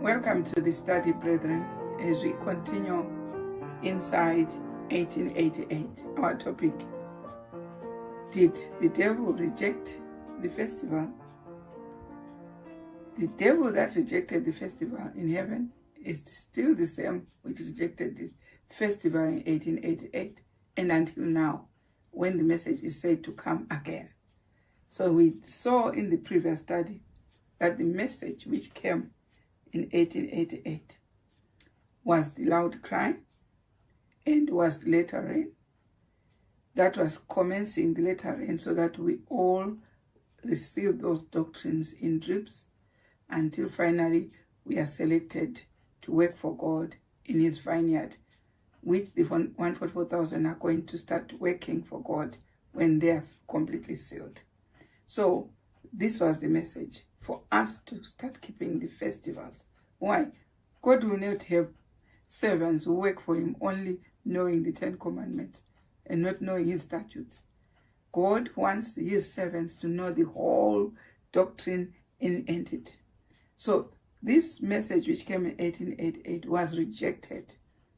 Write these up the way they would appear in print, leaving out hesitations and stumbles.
Welcome to the study, brethren, as we continue inside 1888. Our topic: did the devil reject the festival? The devil that rejected the festival in heaven is still the same which rejected the festival in 1888 and until now, when the message is said to come again. So we saw in the previous study that the message which came in 1888 was the loud cry and was the latter rain. That was commencing the latter rain, so that we all receive those doctrines in drips until finally we are selected to work for God in his vineyard, which the 144,000 are going to start working for God when they are completely sealed. So this was the message for us to start keeping the festivals. Why? God will not have servants who work for him only knowing the 10 commandments and not knowing his statutes. God wants his servants to know the whole doctrine in entity. So this message which came in 1888 was rejected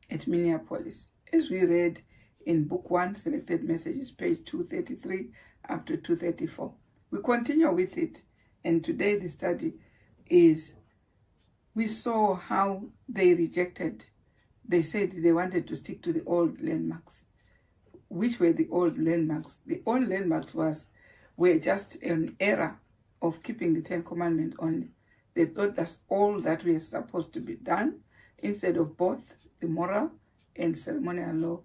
at Minneapolis, as we read in Book 1, Selected Messages, page 233 up to 234. We continue with it, and today the study is, we saw how they rejected. They said they wanted to stick to the old landmarks. Which were the old landmarks? The old landmarks were just an era of keeping the 10 commandments only. They thought that's all that was supposed to be done, instead of both the moral and ceremonial law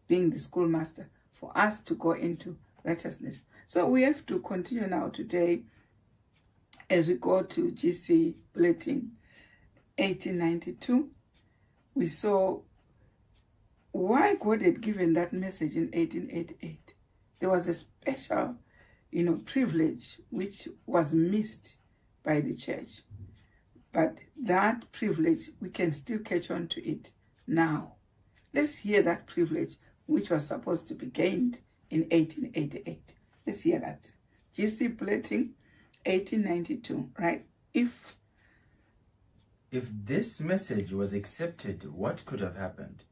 being the schoolmaster for us to go into righteousness. So we have to continue now today as we go to GC Bulletin 1892. We saw why God had given that message in 1888. There was a special, privilege which was missed by the church. But that privilege, we can still catch on to it now. Let's hear that privilege which was supposed to be gained in 1888. Let's hear that. GC Bulletin 1892, right? If this message was accepted, what could have happened?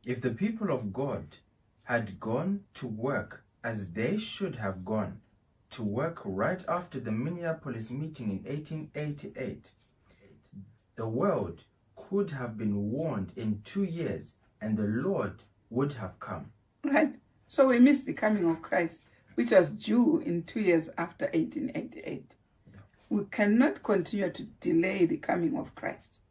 If the people of God had gone to work as they should have gone to work right after the Minneapolis meeting in 1888, the world could have been warned in 2 years and the Lord would have come. Right. So we missed the coming of Christ, which was due in 2 years after 1888. We cannot continue to delay the coming of Christ.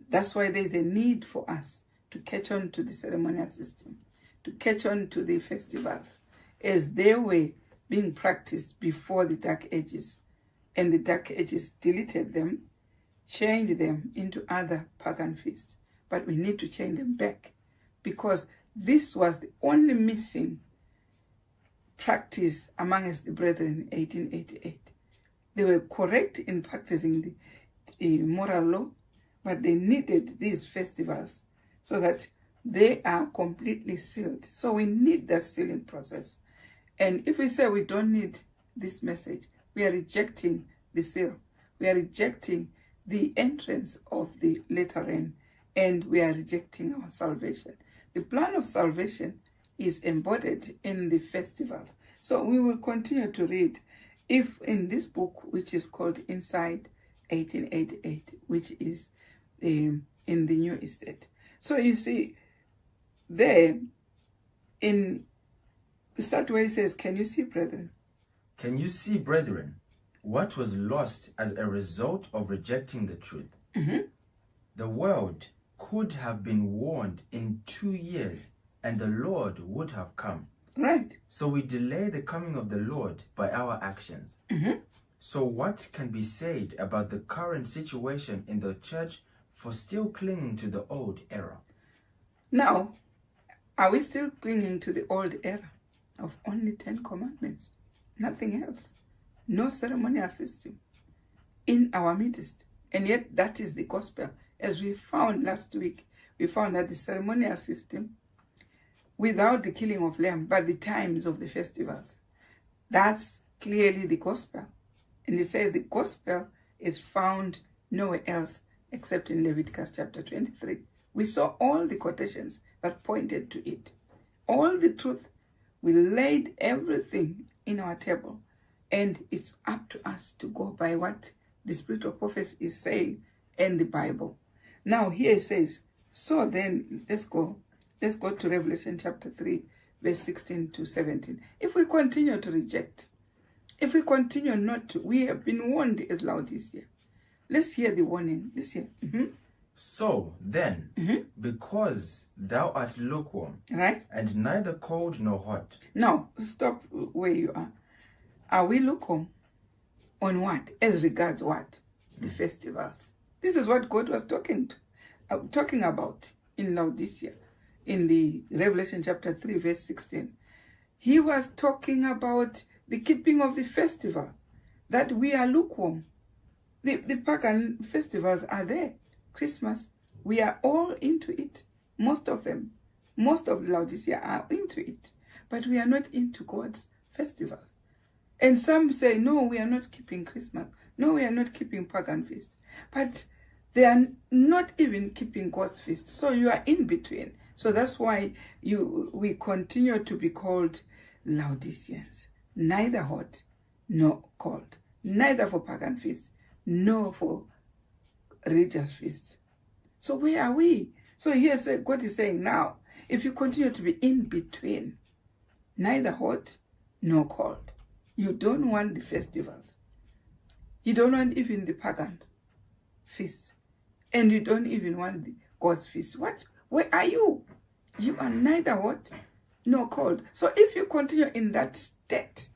That's why there's a need for us to catch on to the ceremonial system, to catch on to the festivals, as they were being practiced before the Dark Ages. And the Dark Ages deleted them, changed them into other pagan feasts. But we need to change them back, because this was the only missing practice amongst the brethren in 1888. They were correct in practicing the moral law, but they needed these festivals so that they are completely sealed. So we need that sealing process. And if we say we don't need this message, we are rejecting the seal. We are rejecting the entrance of the latter rain, and we are rejecting our salvation. The plan of salvation is embodied in the festivals. So we will continue to read if in this book, which is called Inside 1888, which is in the New Estate. So you see, there in the start where it says, can you see, brethren? Can you see, brethren, what was lost as a result of rejecting the truth? The world could have been warned in 2 years and the Lord would have come. Right. So we delay the coming of the Lord by our actions. So what can be said about the current situation in the church for still clinging to the old era? Now, are we still clinging to the old era of only 10 commandments? Nothing else. No ceremonial system in our midst. And yet that is the gospel. As we found last week, we found that the ceremonial system, without the killing of lamb, but the times of the festivals, that's clearly the gospel. And it says the gospel is found nowhere else except in Leviticus chapter 23. We saw all the quotations that pointed to it. All the truth. We laid everything in our table, and it's up to us to go by what the spirit of prophecy is saying in the Bible. Now here it says, so then let's go to Revelation chapter 3, verse 16 to 17. If we continue to reject, if we continue not to, we have been warned as Laodicea. Let's hear the warning. Let's hear. So then, because thou art lukewarm, Right? and neither cold nor hot. Now, stop where you are. Are we lukewarm on what? As regards what? The festivals. This is what God was talking about in Laodicea, in the Revelation chapter 3, verse 16. He was talking about the keeping of the festival, that we are lukewarm. The pagan festivals are there. Christmas, we are all into it. Most of them, most of Laodicea are into it. But we are not into God's festivals. And some say, no, we are not keeping Christmas. No, we are not keeping pagan feasts. But they are not even keeping God's feast. So you are in between. So that's why we continue to be called Laodiceans. Neither hot nor cold. Neither for pagan feasts, nor for religious feasts. So where are we? So here's God is saying now, if you continue to be in between, neither hot nor cold, you don't want the festivals. You don't want even the pagan feasts. And you don't even want the God's feast. What? Where are you? You are neither hot nor cold. So if you continue in that state,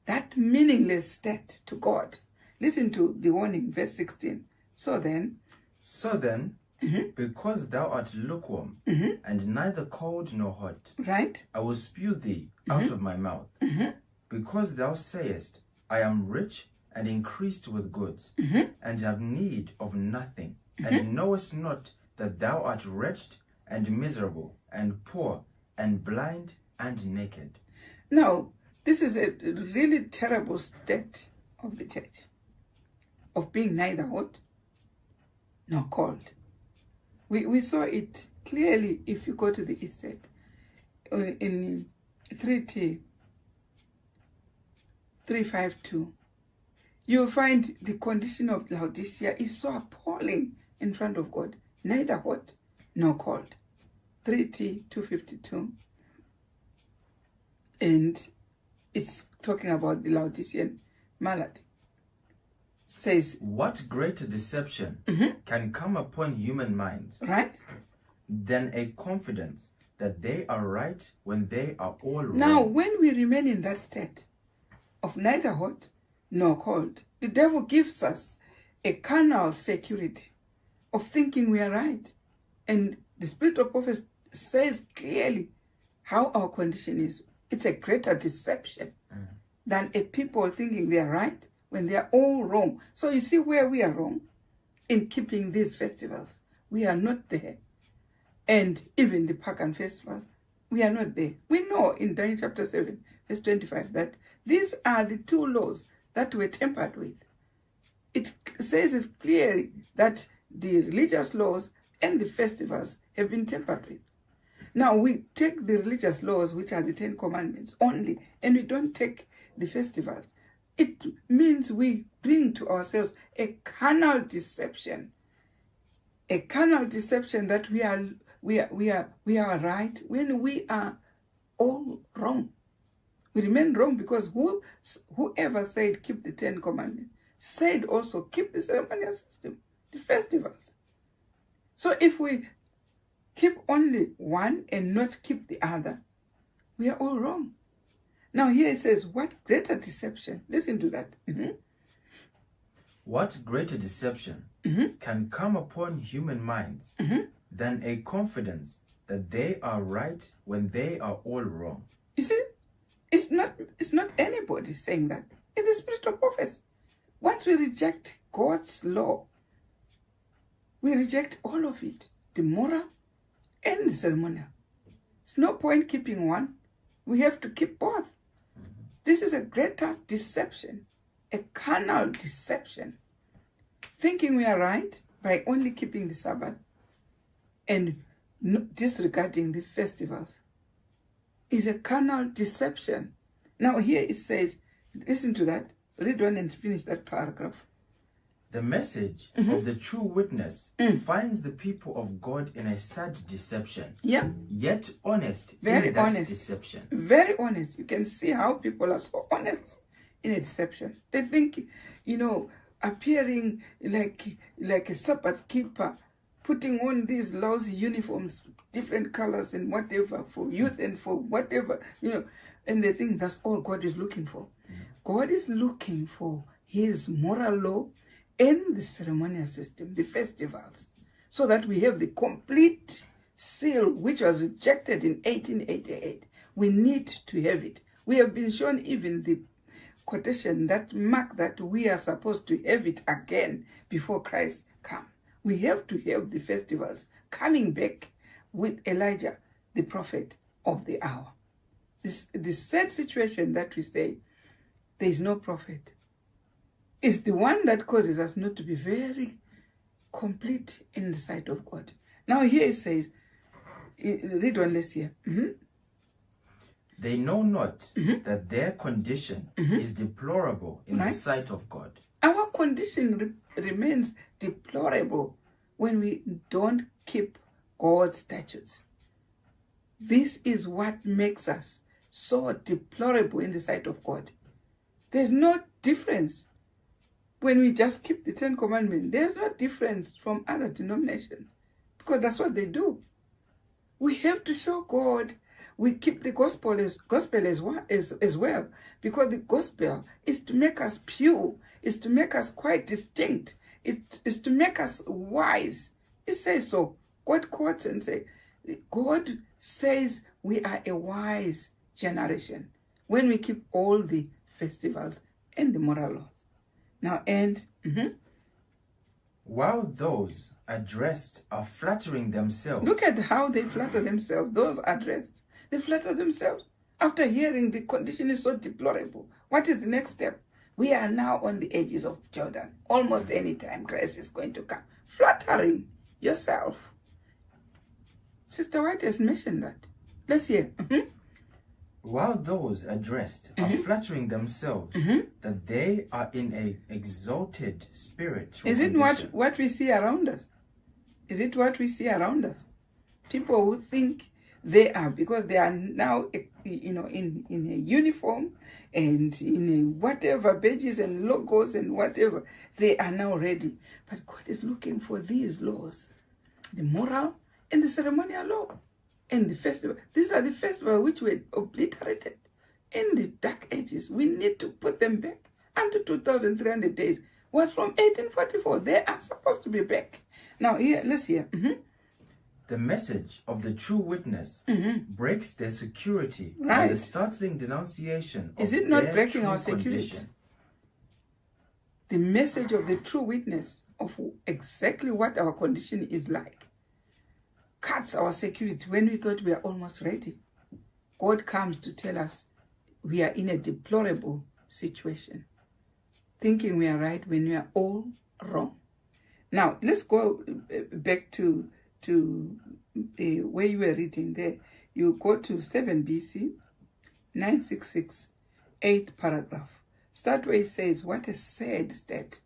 that meaningless state to God, listen to the warning, verse 16. So then, because thou art lukewarm, and neither cold nor hot, right? I will spew thee out of my mouth. Because thou sayest, I am rich and increased with goods, and have need of nothing, and knowest not that thou art wretched and miserable, and poor, and blind, and naked. Now, this is a really terrible state of the church, of being neither hot nor cold. We saw it clearly if you go to the estate in 352. You'll find the condition of Laodicea is so appalling in front of God. Neither hot nor cold. 3T252. And it's talking about the Laodicean malady. Says, what greater deception can come upon human minds, right, than a confidence that they are right when they are all wrong? Now, when we remain in that state of neither hot nor cold, the devil gives us a carnal security of thinking we are right. And the spirit of prophecy says clearly how our condition is. It's a greater deception than a people thinking they are right when they are all wrong. So you see where we are wrong in keeping these festivals. We are not there. And even the pagan festivals, we are not there. We know in Daniel chapter 7, verse 25, that these are the two laws that were tampered with. It says it clearly that the religious laws and the festivals have been tampered with. Now we take the religious laws, which are the 10 Commandments only, and we don't take the festivals. It means we bring to ourselves a carnal deception. A carnal deception that we are right when we are all wrong. We remain wrong because whoever said keep the 10 Commandments said also keep the ceremonial system, the festivals. So if we keep only one and not keep the other, we are all wrong. Now here it says, what greater deception? Listen to that. What greater deception can come upon human minds than a confidence that they are right when they are all wrong? You see, it's not anybody saying that. It's the spirit of prophecy. Once we reject God's law, we reject all of it, the moral and the ceremonial. It's no point keeping one. We have to keep both. This is a greater deception, a carnal deception. Thinking we are right by only keeping the Sabbath and disregarding the festivals is a carnal deception. Now here it says, listen to that, read on and finish that paragraph. The message of the true witness finds the people of God in a sad deception. Yeah. Yet honest Very in that honest. deception. Very honest. You can see how people are so honest in a deception. They think, appearing like a Sabbath keeper, putting on these lousy uniforms, different colors and whatever, for youth and for whatever, and they think that's all God is looking for. God is looking for his moral law and the ceremonial system, the festivals, so that we have the complete seal which was rejected in 1888. We need to have it. We have been shown even the quotation that mark that we are supposed to have it again before Christ comes. We have to have the festivals coming back with Elijah, the prophet of the hour. The sad situation that we say, there is no prophet, is the one that causes us not to be very complete in the sight of God. Now here it says, read on this here. They know not that their condition is deplorable in the Right. sight of God. Our condition remains deplorable when we don't keep God's statutes. This is what makes us so deplorable in the sight of God. There's no difference when we just keep the 10 Commandments. There's no difference from other denominations because that's what they do. We have to show God we keep the gospel as well, because the gospel is to make us pure, is to make us quite distinct, it is to make us wise. It says so. God quotes and says, God says we are a wise generation when we keep all the festivals and the moral laws. Now, and While those addressed are flattering themselves, look at how they flatter themselves. Those addressed, they flatter themselves. After hearing the condition is so deplorable, what is the next step? We are now on the edges of Jordan. Almost any time Christ is going to come. Flattering yourself. Sister White has mentioned that. Let's hear. while those addressed are flattering themselves that they are in a exalted spiritual Is it condition. what we see around us? Is it what we see around us? People who think they are, because they are now, in a uniform and in a whatever badges and logos and whatever, they are now ready. But God is looking for these laws, the moral and the ceremonial law and the festival. These are the festivals which were obliterated in the dark ages. We need to put them back. Until 2,300 days was from 1844. They are supposed to be back. Now, here, let's hear. The message of the true witness breaks their security by Right. the startling denunciation of Is it not their breaking true our security? condition. The message of the true witness of exactly what our condition is like cuts our security when we thought we are almost ready. God comes to tell us we are in a deplorable situation, thinking we are right when we are all wrong. Now, let's go back to where you were reading there. You go to 7 BC, 966, 8th paragraph. Start where it says, what a sad state.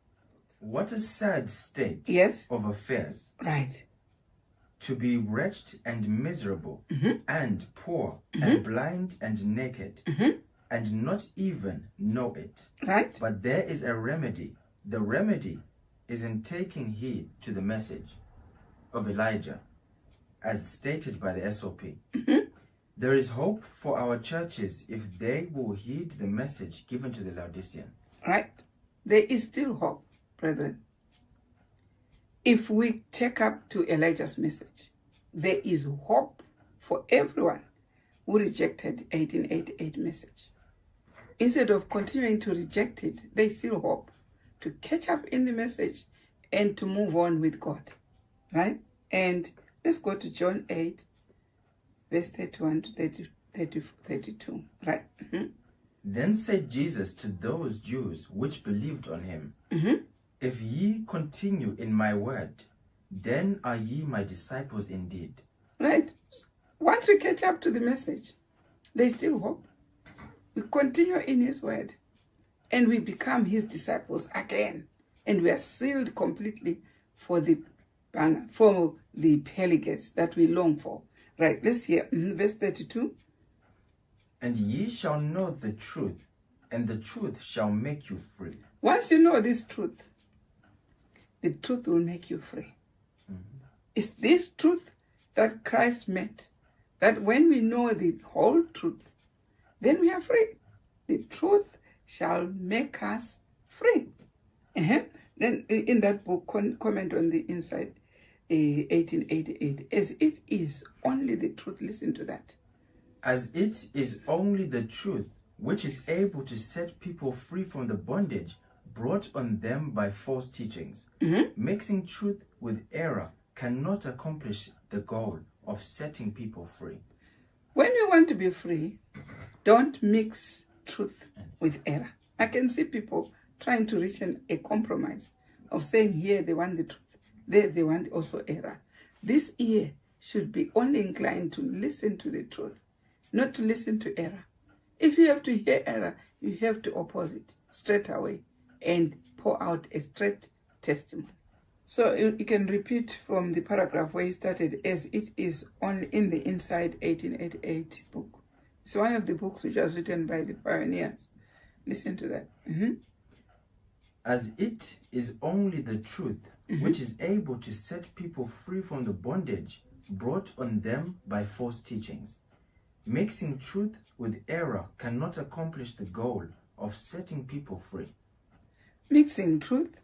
What a sad state Yes. of affairs, Right. to be wretched and miserable, and poor, and blind and naked, and not even know it. Right? But there is a remedy. The remedy is in taking heed to the message of Elijah, as stated by the SOP. There is hope for our churches if they will heed the message given to the Laodicean. Right? There is still hope, brethren. If we take up to Elijah's message, there is hope for everyone who rejected 1888 message. Instead of continuing to reject it, there is still hope to catch up in the message and to move on with God. Right? And let's go to John 8, verse 31 to 32. Right? Then said Jesus to those Jews which believed on him, If ye continue in my word, then are ye my disciples indeed. Right? Once we catch up to the message, there's still hope. We continue in his word and we become his disciples again. And we are sealed completely for the banner, for the pearly gates that we long for. Right, let's hear verse 32. And ye shall know the truth, and the truth shall make you free. Once you know this truth, the truth will make you free. It's this truth that Christ meant, that when we know the whole truth, then we are free. The truth shall make us free. Then in that book, comment on the inside, 1888, as it is only the truth. Listen to that. As it is only the truth which is able to set people free from the bondage brought on them by false teachings. Mixing truth with error cannot accomplish the goal of setting people free. When you want to be free, don't mix truth with error. I can see people trying to reach a compromise of saying here they want the truth, there they want also error. This ear should be only inclined to listen to the truth, not to listen to error. If you have to hear error, you have to oppose it straight away and pour out a straight testimony. So you can repeat from the paragraph where you started, as it is only in the Inside 1888 book. It's one of the books which was written by the pioneers. Listen to that. As it is only the truth which is able to set people free from the bondage brought on them by false teachings. Mixing truth with error cannot accomplish the goal of setting people free. Mixing truth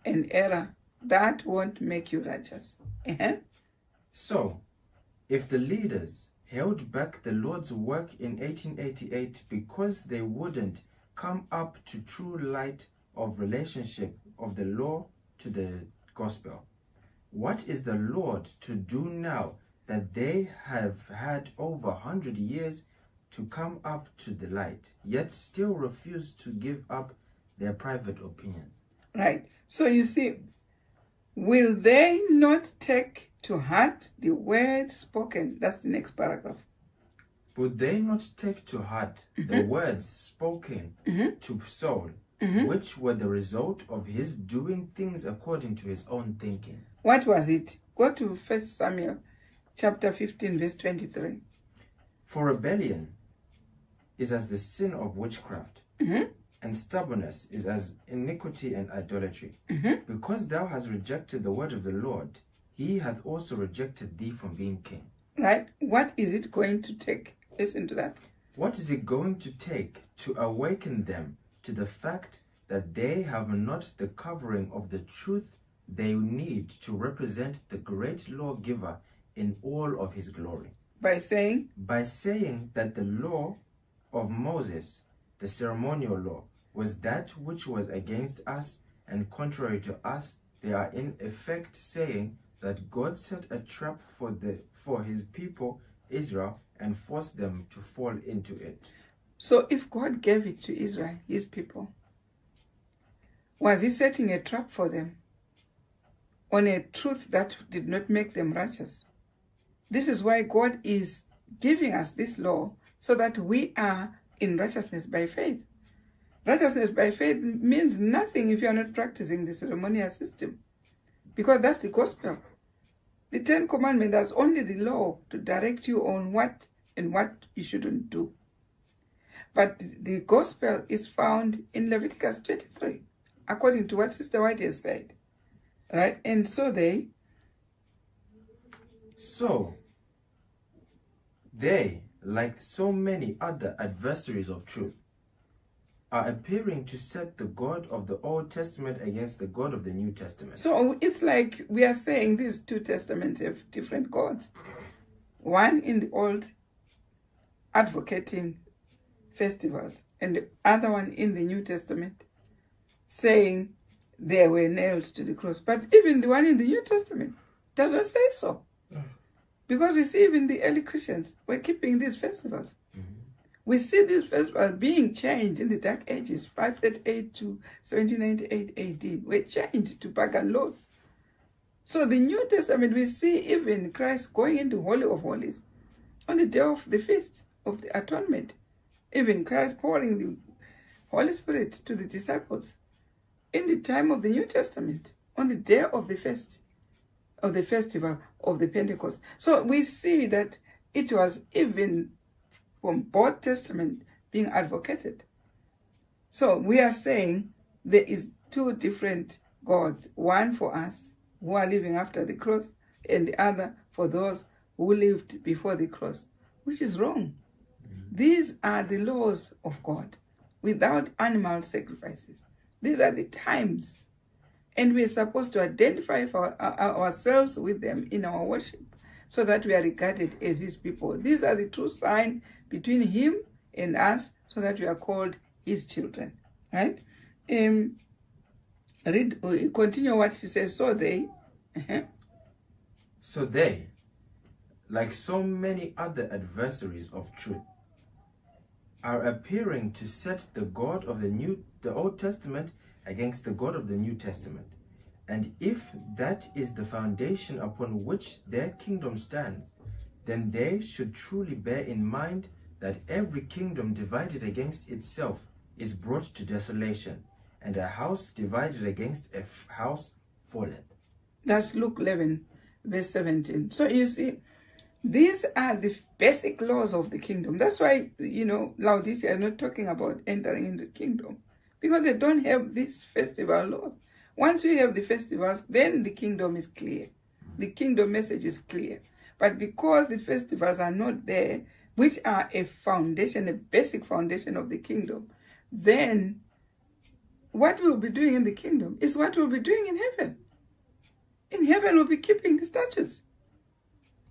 and error, that won't make you righteous. So, if the leaders held back the Lord's work in 1888 because they wouldn't come up to true light of relationship of the law to the gospel, what is the Lord to do now that they have had over 100 years to come up to the light, yet still refuse to give up their private opinions? Right. So you see, will they not take to heart the words spoken? That's the next paragraph. Would they not take to heart the words spoken to Saul, which were the result of his doing things according to his own thinking? What was it? Go to 1 Samuel chapter 15, verse 23. For rebellion is as the sin of witchcraft, and stubbornness is as iniquity and idolatry. Because thou hast rejected the word of the Lord, he hath also rejected thee from being king. Right? What is it going to take? Listen to that. What is it going to take to awaken them to the fact that they have not the covering of the truth they need to represent the great lawgiver in all of his glory? By saying? By saying that the law of Moses, the ceremonial law, was that which was against us and contrary to us. They are in effect saying that God set a trap for his people Israel and forced them to fall into it. So if God gave it to Israel, his people, was he setting a trap for them on a truth that did not make them righteous? This is why God is giving us this law, so that we are in righteousness by faith. Righteousness by faith means nothing if you are not practicing the ceremonial system, because that's the gospel. The 10 Commandments, that's only the law to direct you on what and what you shouldn't do. But the gospel is found in Leviticus 23, according to what Sister White has said. Right? And so they, like so many other adversaries of truth, are appearing to set the God of the Old Testament against the God of the New Testament. So it's like we are saying these two testaments have different gods. One in the Old advocating festivals, and the other one in the New Testament saying they were nailed to the cross. But even the one in the New Testament does not say so. Because we see even the early Christians were keeping these festivals. We see this festival being changed in the Dark Ages, 538 to 1798 AD, were changed to pagan laws. So the New Testament, we see even Christ going into Holy of Holies on the day of the feast of the atonement. Even Christ pouring the Holy Spirit to the disciples in the time of the New Testament, on the day of the feast, of the festival of the Pentecost. So we see that it was even from both Testaments being advocated. So we are saying there is two different gods, one for us who are living after the cross, and the other for those who lived before the cross, which is wrong. These are the laws of God, without animal sacrifices. These are the times, and we are supposed to identify ourselves with them in our worship, so that we are regarded as his people. These are the true signs between him and us, so that we are called his children. Right? Continue what she says. So they, So they, like so many other adversaries of truth, are appearing to set the God of the Old Testament against the God of the New Testament. And if that is the foundation upon which their kingdom stands, then they should truly bear in mind that every kingdom divided against itself is brought to desolation, and a house divided against a house falleth. That's Luke 11, verse 17. So you see, these are the basic laws of the kingdom. That's why, Laodicea is not talking about entering into the kingdom, because they don't have these festival laws. Once we have the festivals, then the kingdom is clear. The kingdom message is clear. But because the festivals are not there, which are a foundation, a basic foundation of the kingdom, then what we'll be doing in the kingdom is what we'll be doing in heaven. In heaven, we'll be keeping the statutes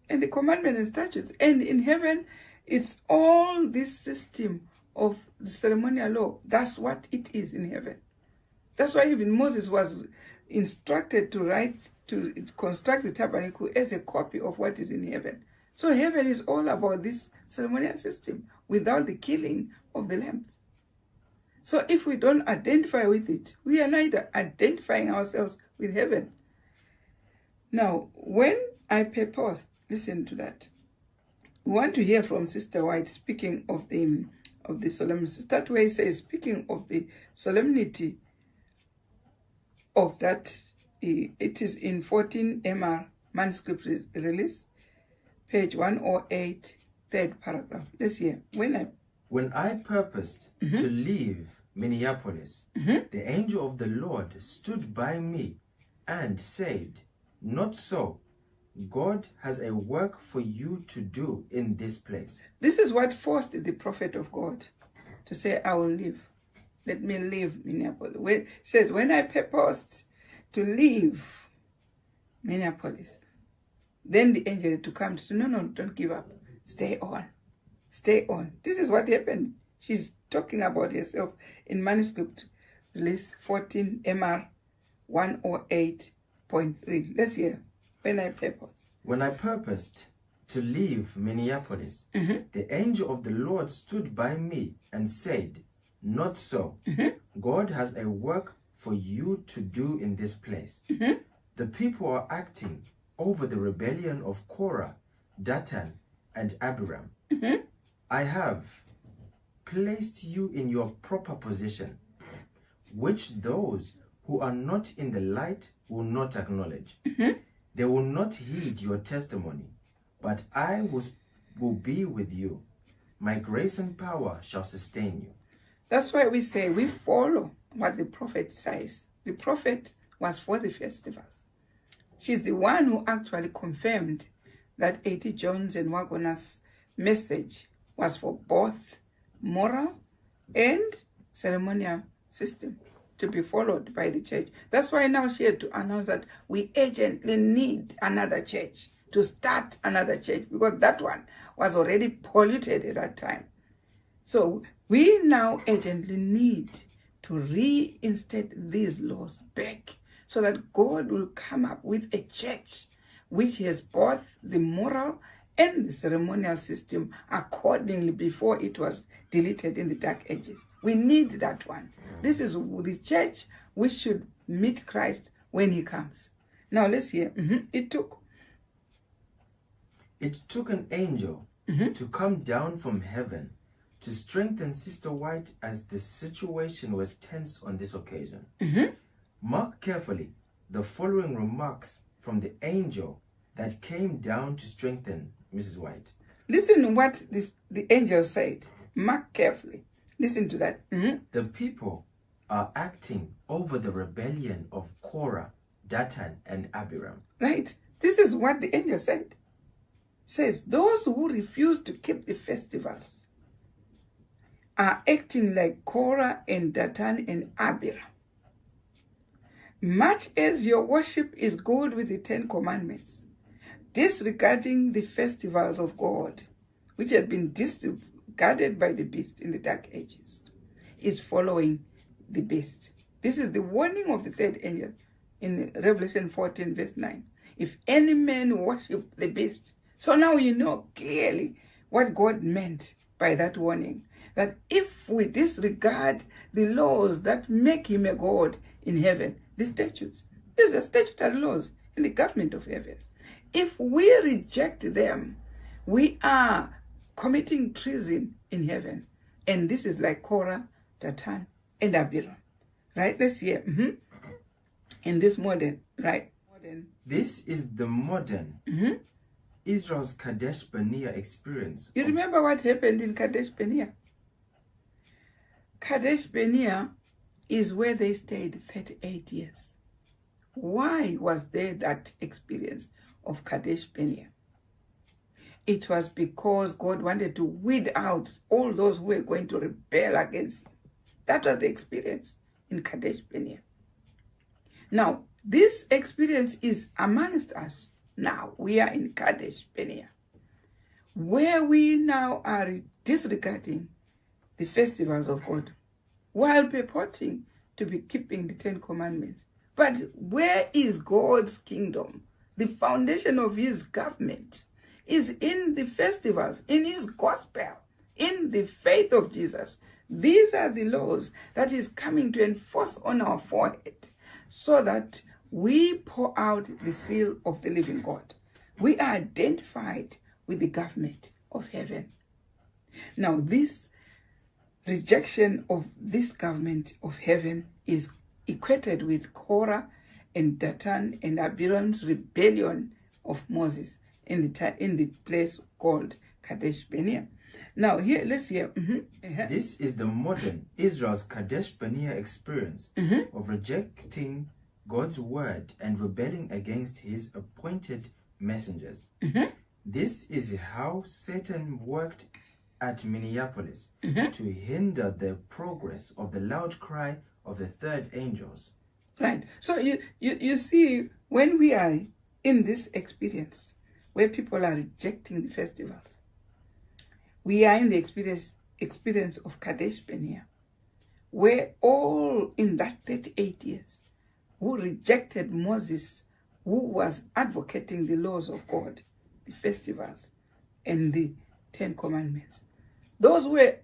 and the commandments and statutes. And in heaven, it's all this system of the ceremonial law. That's what it is in heaven. That's why even Moses was instructed to construct the tabernacle as a copy of what is in heaven. So heaven is all about this ceremonial system without the killing of the lambs. So if we don't identify with it, we are neither identifying ourselves with heaven. Now, when I purpose, listen to that. We want to hear from Sister White speaking of the solemnity. That way it says, speaking of the solemnity of that, it is in 14 MR manuscript release, page 108, third paragraph. Let's hear. When I purposed to leave Minneapolis, the angel of the Lord stood by me and said, "Not so. God has a work for you to do in this place." This is what forced the prophet of God to say, I will leave. Let me leave Minneapolis. It says, when I purposed to leave Minneapolis, then the angel to come to say, no, don't give up. Stay on. Stay on. This is what happened. She's talking about herself in manuscript release 14 MR 108.3. Let's hear. When I purposed to leave Minneapolis, the angel of the Lord stood by me and said, "Not so. God has a work for you to do in this place." The people are acting over the rebellion of Korah, Dathan, and Abiram. I have placed you in your proper position, which those who are not in the light will not acknowledge. They will not heed your testimony, but I will be with you. My grace and power shall sustain you. That's why we say we follow what the prophet says. The prophet was for the festivals. She's the one who actually confirmed that A.T. Jones and Wagoner's message was for both moral and ceremonial system to be followed by the church. That's why now she had to announce that we urgently need another church, to start another church, because that one was already polluted at that time. So we now urgently need to reinstate these laws back so that God will come up with a church which has both the moral and the ceremonial system accordingly before it was deleted in the Dark Ages. We need that one. This is the church which should meet Christ when he comes. Now let's hear. It took an angel to come down from heaven to strengthen Sister White as the situation was tense on this occasion. Mark carefully the following remarks from the angel that came down to strengthen Mrs. White. Listen to what the angel said. Mark carefully. Listen to that. The people are acting over the rebellion of Korah, Dathan, and Abiram. Right. This is what the angel said. It says, those who refuse to keep the festivals are acting like Korah and Dathan and Abiram. Much as your worship is good with the 10 Commandments, disregarding the festivals of God, which had been disregarded by the beast in the Dark Ages, is following the beast. This is the warning of the third angel in Revelation 14, verse 9. If any man worship the beast. So now you know clearly what God meant by that warning. That if we disregard the laws that make him a God in heaven, the statutes, these are statutory laws in the government of heaven. If we reject them, we are committing treason in heaven. And this is like Korah, Dathan, and Abiram. Right? Let's hear. In this modern, right? This is the modern Israel's Kadesh Barnea experience. You remember what happened in Kadesh Barnea? Kadesh Barnea is where they stayed 38 years. Why was there that experience of Kadesh Barnea? It was because God wanted to weed out all those who were going to rebel against him. That was the experience in Kadesh Barnea. Now, this experience is amongst us now. We are in Kadesh Barnea, where we now are disregarding the festivals of God while purporting to be keeping the 10 Commandments. But where is God's kingdom? The foundation of his government is in the festivals, in his gospel, in the faith of Jesus. These are the laws that is coming to enforce on our forehead so that we pour out the seal of the living God. We are identified with the government of heaven. Now, this rejection of this government of heaven is equated with Korah and Dathan and Abiram's rebellion of Moses in the place called Kadesh Barnea. Now, here, let's hear. This is the modern Israel's Kadesh Barnea experience of rejecting God's word and rebelling against his appointed messengers. This is how Satan worked at Minneapolis to hinder the progress of the loud cry of the third angels. Right. So you see, when we are in this experience where people are rejecting the festivals, we are in the experience of Kadesh Barnea, where all in that 38 years who rejected Moses, who was advocating the laws of God, the festivals, and the 10 Commandments. Those who were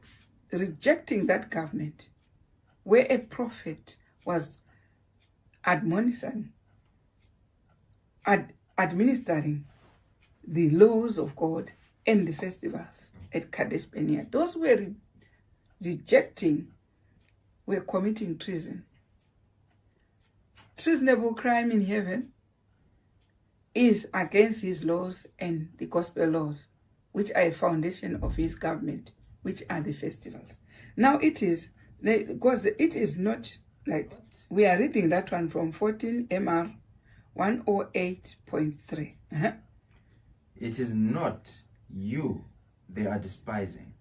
rejecting that government, where a prophet was administering the laws of God and the festivals at Kadesh Barnea. Those who were rejecting were committing treason. Treasonable crime in heaven is against his laws and the gospel laws, which are a foundation of his government, which are the festivals. Now it is, because it is not like, we are reading that one from 14 MR 108.3. It is not you they are despising,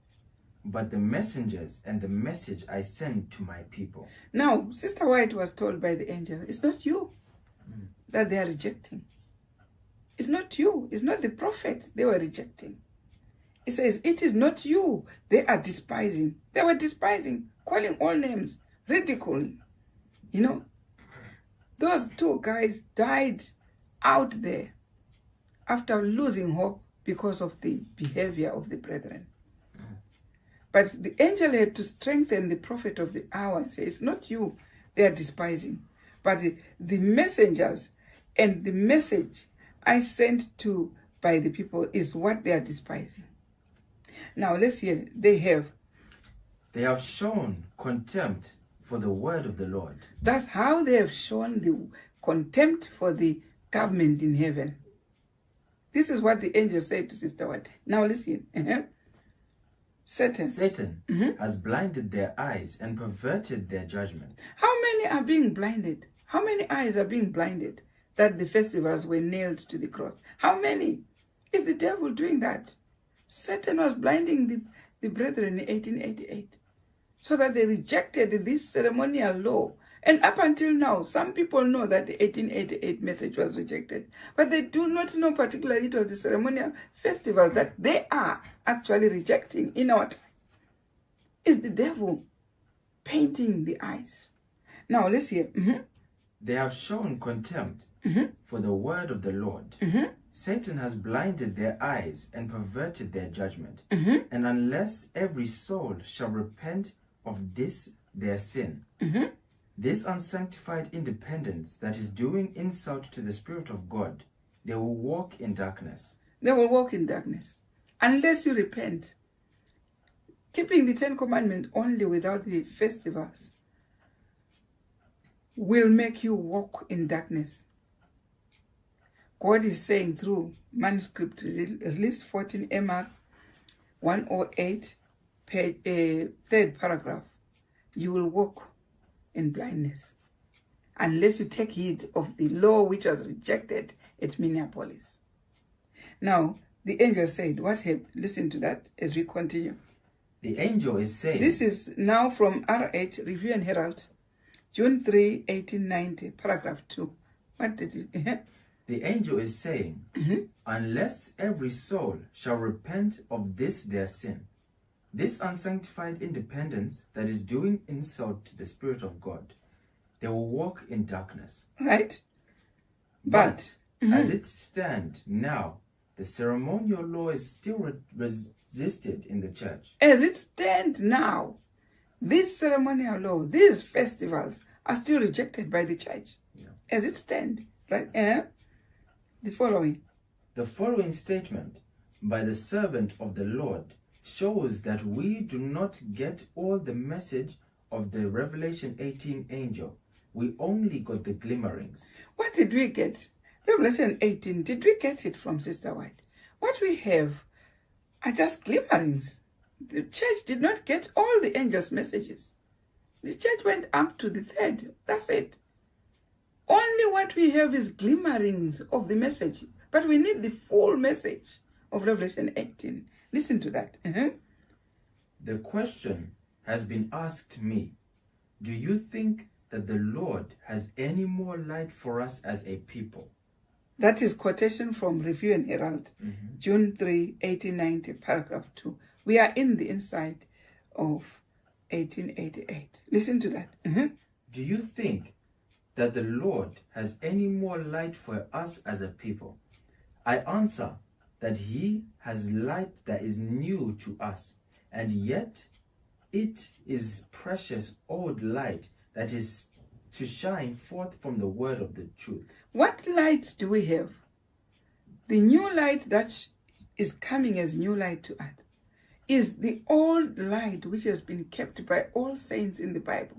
but the messengers and the message I send to my people. Now, Sister White was told by the angel, it's not you that they are rejecting. It's not you. It's not the prophet they were rejecting. It says, it is not you they are despising. They were despising, calling all names, ridiculing. You know, those two guys died out there after losing hope because of the behavior of the brethren. But the angel had to strengthen the prophet of the hour and say, it's not you they are despising, but the messengers and the message I sent to by the people is what they are despising. Now let's hear. They have shown contempt for the word of the Lord. That's how they have shown the contempt for the government in heaven. This is what the angel said to Sister White. Now listen. Satan has blinded their eyes and perverted their judgment. How many are being blinded? How many eyes are being blinded that the festivals were nailed to the cross? How many? Is the devil doing that? Satan was blinding the brethren in 1888 so that they rejected this ceremonial law. And up until now, some people know that the 1888 message was rejected, but they do not know particularly it was the ceremonial festivals that they are actually rejecting in our time. It's the devil painting the eyes. Now let's hear. They have shown contempt for the word of the Lord. Satan has blinded their eyes and perverted their judgment. And unless every soul shall repent of this their sin, this unsanctified independence that is doing insult to the Spirit of God, they will walk in darkness. They will walk in darkness. Unless you repent. Keeping the 10 Commandments only without the festivals will make you walk in darkness. God is saying through manuscript release 14 MR 108, page, 3rd paragraph, you will walk in blindness unless you take heed of the law which was rejected at Minneapolis. Now, the angel said, what happened? Listen to that as we continue. The angel is saying... This is now from RH, Review and Herald, June 3, 1890, paragraph 2. What did it... The angel is saying, unless every soul shall repent of this their sin, this unsanctified independence that is doing insult to the Spirit of God, they will walk in darkness. Right. But as it stands now, the ceremonial law is still resisted in the church. As it stands now, this ceremonial law, these festivals are still rejected by the church. Yeah. As it stands, right? The following statement by the servant of the Lord shows that we do not get all the message of the Revelation 18 angel. We only got the glimmerings. What did we get? Revelation 18, did we get it from Sister White? What we have are just glimmerings. The church did not get all the angels' messages. The church went up to the 3rd. That's it. Only what we have is glimmerings of the message. But we need the full message of Revelation 18. Listen to that. The question has been asked me, do you think that the Lord has any more light for us as a people? That is quotation from Review and Herald, June 3, 1890, paragraph 2. We are in the inside of 1888. Listen to that. Do you think that the Lord has any more light for us as a people? I answer that he has light that is new to us, and yet it is precious old light that is to shine forth from the word of the truth. What light do we have? The new light that is coming as new light to us is the old light which has been kept by all saints in the Bible,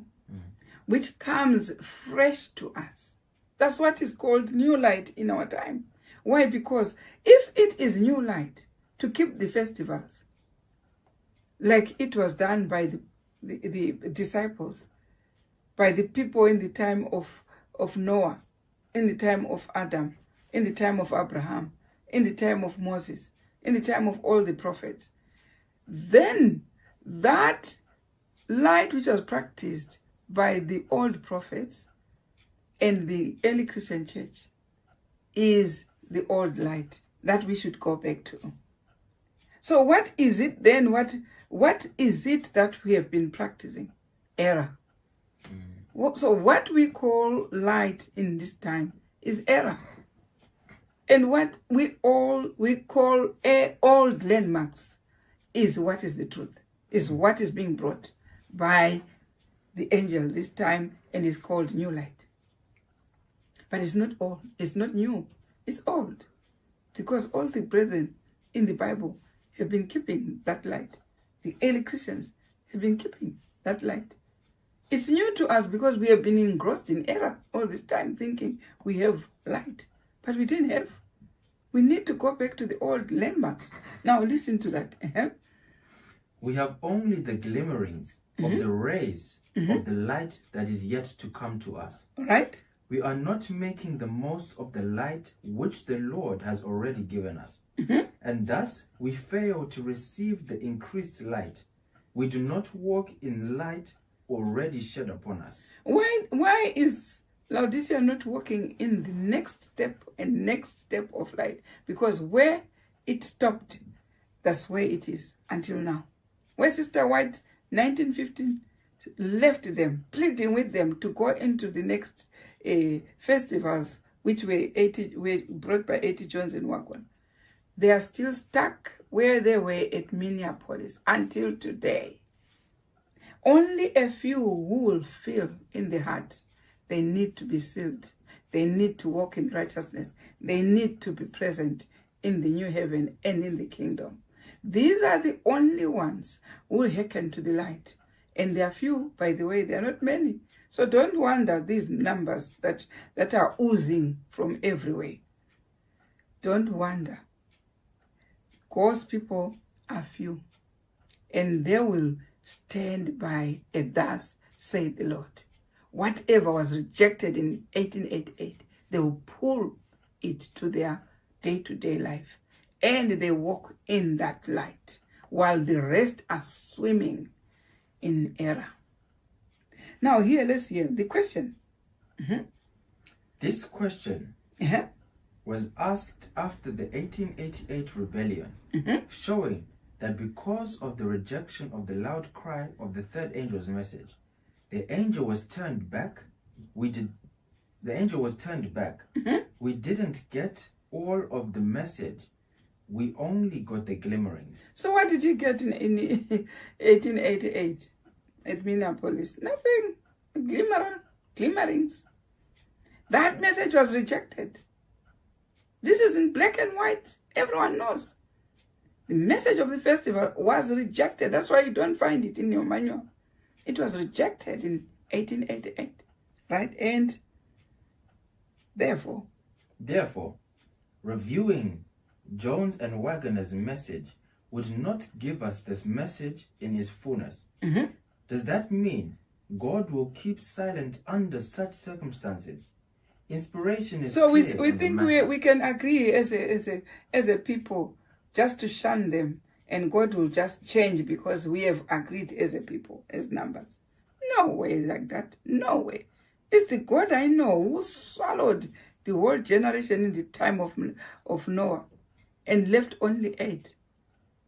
which comes fresh to us. That's what is called new light in our time. Why? Because if it is new light to keep the festivals, like it was done by the disciples, by the people in the time of Noah, in the time of Adam, in the time of Abraham, in the time of Moses, in the time of all the prophets, then that light which was practiced by the old prophets and the early Christian church is the old light that we should go back to. So what is it then? What is it that we have been practicing? Error. So what we call light in this time is error. And what we call old landmarks is what is the truth, is what is being brought by the angel this time, and is called new light. But it's not old, it's not new, it's old. Because all the brethren in the Bible have been keeping that light. The early Christians have been keeping that light. It's new to us because we have been engrossed in error all this time, thinking we have light. But we didn't have. We need to go back to the old landmarks. Now listen to that. We have only the glimmerings of the rays of the light that is yet to come to us. Right? We are not making the most of the light which the Lord has already given us. And thus we fail to receive the increased light. We do not walk in light already shed upon us. Why is Laodicea not walking in the next step of light? Because where it stopped, that's where it is until now. Where Sister White, 1915, left them, pleading with them to go into the next festivals, which were brought by A.T. Jones and Wagwan. They are still stuck where they were at Minneapolis until today. Only a few who will feel in the heart they need to be sealed. They need to walk in righteousness. They need to be present in the new heaven and in the kingdom. These are the only ones who will hearken to the light. And they are few, by the way, they are not many. So don't wonder these numbers that are oozing from everywhere. Don't wonder. God's people are few. And they will stand by and thus said the Lord. Whatever was rejected in 1888, they will pull it to their day-to-day life. And they walk in that light, while the rest are swimming in error. Now here, let's hear the question. This question was asked after the 1888 rebellion, showing that because of the rejection of the loud cry of the third angel's message, the angel was turned back. We didn't get all of the message. We only got the glimmerings. So what did you get in 1888 at Minneapolis? Nothing. Glimmerings. That message was rejected. This is in black and white. Everyone knows. The message of the festival was rejected. That's why you don't find it in your manual. It was rejected in 1888. Right? And therefore, reviewing Jones and Waggoner's message would not give us this message in his fullness. Does that mean God will keep silent under such circumstances? Inspiration is so we clear think we can agree as a people just to shun them, and God will just change because we have agreed as a people, as numbers. No way like that. No way. It's the God I know who swallowed the whole generation in the time of Noah and left only 8.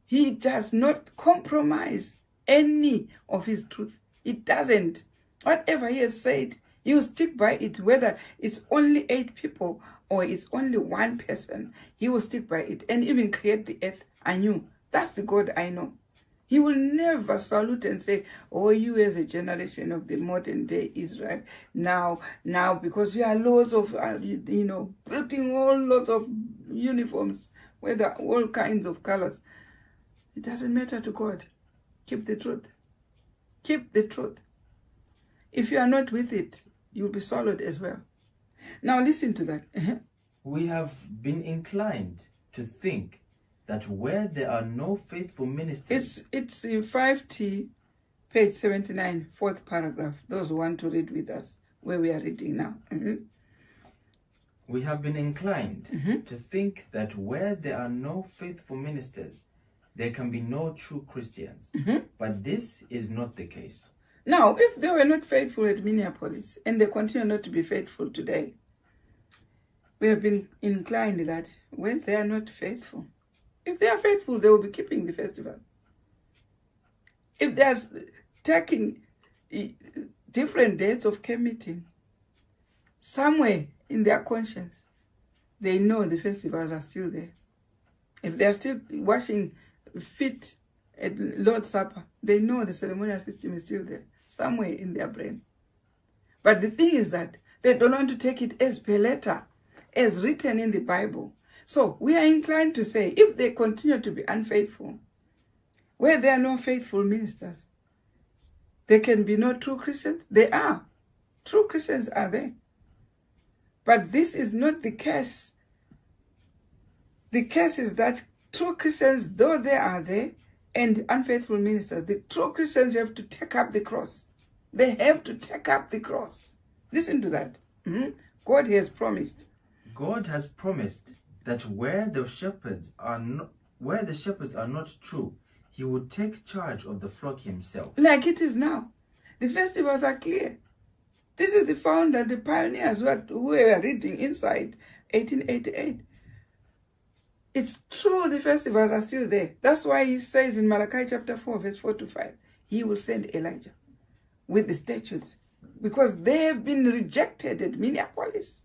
He does not compromise any of his truth. He doesn't. Whatever he has said, he will stick by it, whether it's only 8 people or it's only 1 person. He will stick by it and even create the earth anew. That's the God I know. He will never salute and say, oh, you as a generation of the modern day Israel, now, because we are loads of, building all lots of uniforms, whether all kinds of colors. It doesn't matter to God. Keep the truth. Keep the truth. If you are not with it, you'll be swallowed as well. Now listen to that. We have been inclined to think that where there are no faithful ministers... It's in 5T, page 79, 4th paragraph. Those who want to read with us, where we are reading now. We have been inclined to think that where there are no faithful ministers, there can be no true Christians. But this is not the case. Now, if they were not faithful at Minneapolis, and they continue not to be faithful today, we have been inclined that when they are not faithful, if they are faithful, they will be keeping the festival. If they are taking different dates of camp meeting somewhere in their conscience, they know the festivals are still there. If they are still washing feet at Lord's Supper, they know the ceremonial system is still there, somewhere in their brain. But the thing is that they don't want to take it as per letter, as written in the Bible. So we are inclined to say, if they continue to be unfaithful, where there are no faithful ministers, there can be no true Christians. They are. True Christians are there. But this is not the case. The case is that true Christians, though they are there, and unfaithful ministers, the true Christians have to take up the cross. They have to take up the cross. Listen to that. God has promised. God has promised that where the shepherds are not true, he would take charge of the flock himself. Like it is now. The festivals are clear. This is the founder, the pioneers who were reading inside 1888. It's true the festivals are still there. That's why he says in Malachi chapter 4, verse 4 to 5, he will send Elijah with the statutes, because they have been rejected at Minneapolis.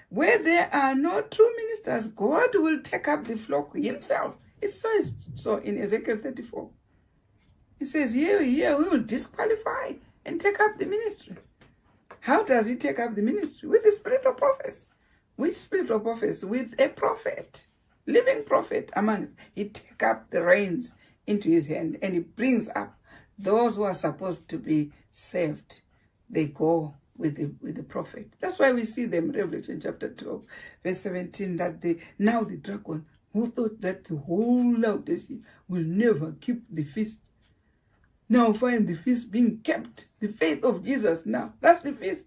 Where there are no true ministers, God will take up the flock himself. It's so in Ezekiel 34. He says, here we will disqualify and take up the ministry. How does he take up the ministry? With the spirit of prophecy. With spirit of prophecy, with a prophet, living prophet among us. He takes up the reins into his hand and he brings up those who are supposed to be saved. They go with the prophet. That's why we see them in Revelation chapter 12, verse 17, that now the dragon who thought that the whole Laodicea will never keep the feast, now find the feast being kept. The faith of Jesus now, that's the feast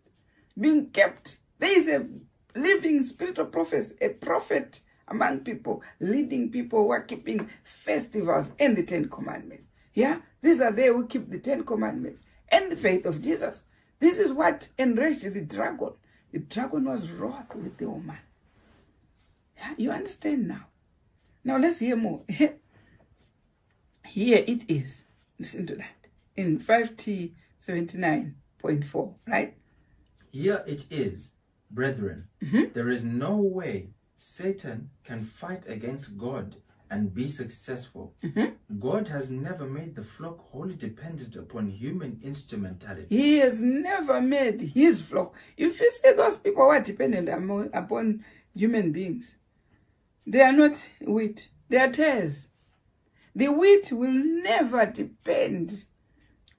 being kept. There is a living spirit of prophecy, a prophet among people, leading people who are keeping festivals and the 10 Commandments. Yeah, these are they who keep the 10 Commandments and the faith of Jesus. This is what enraged the dragon. The dragon was wroth with the woman. Yeah, you understand now. Now let's hear more. Here it is. Listen to that. In 5T 79.4, right? Here it is, brethren. There is no way Satan can fight against God and be successful. God has never made the flock wholly dependent upon human instrumentality. He has never made his flock. If you say those people who are dependent upon human beings, they are not wheat, they are tares. The wheat will never depend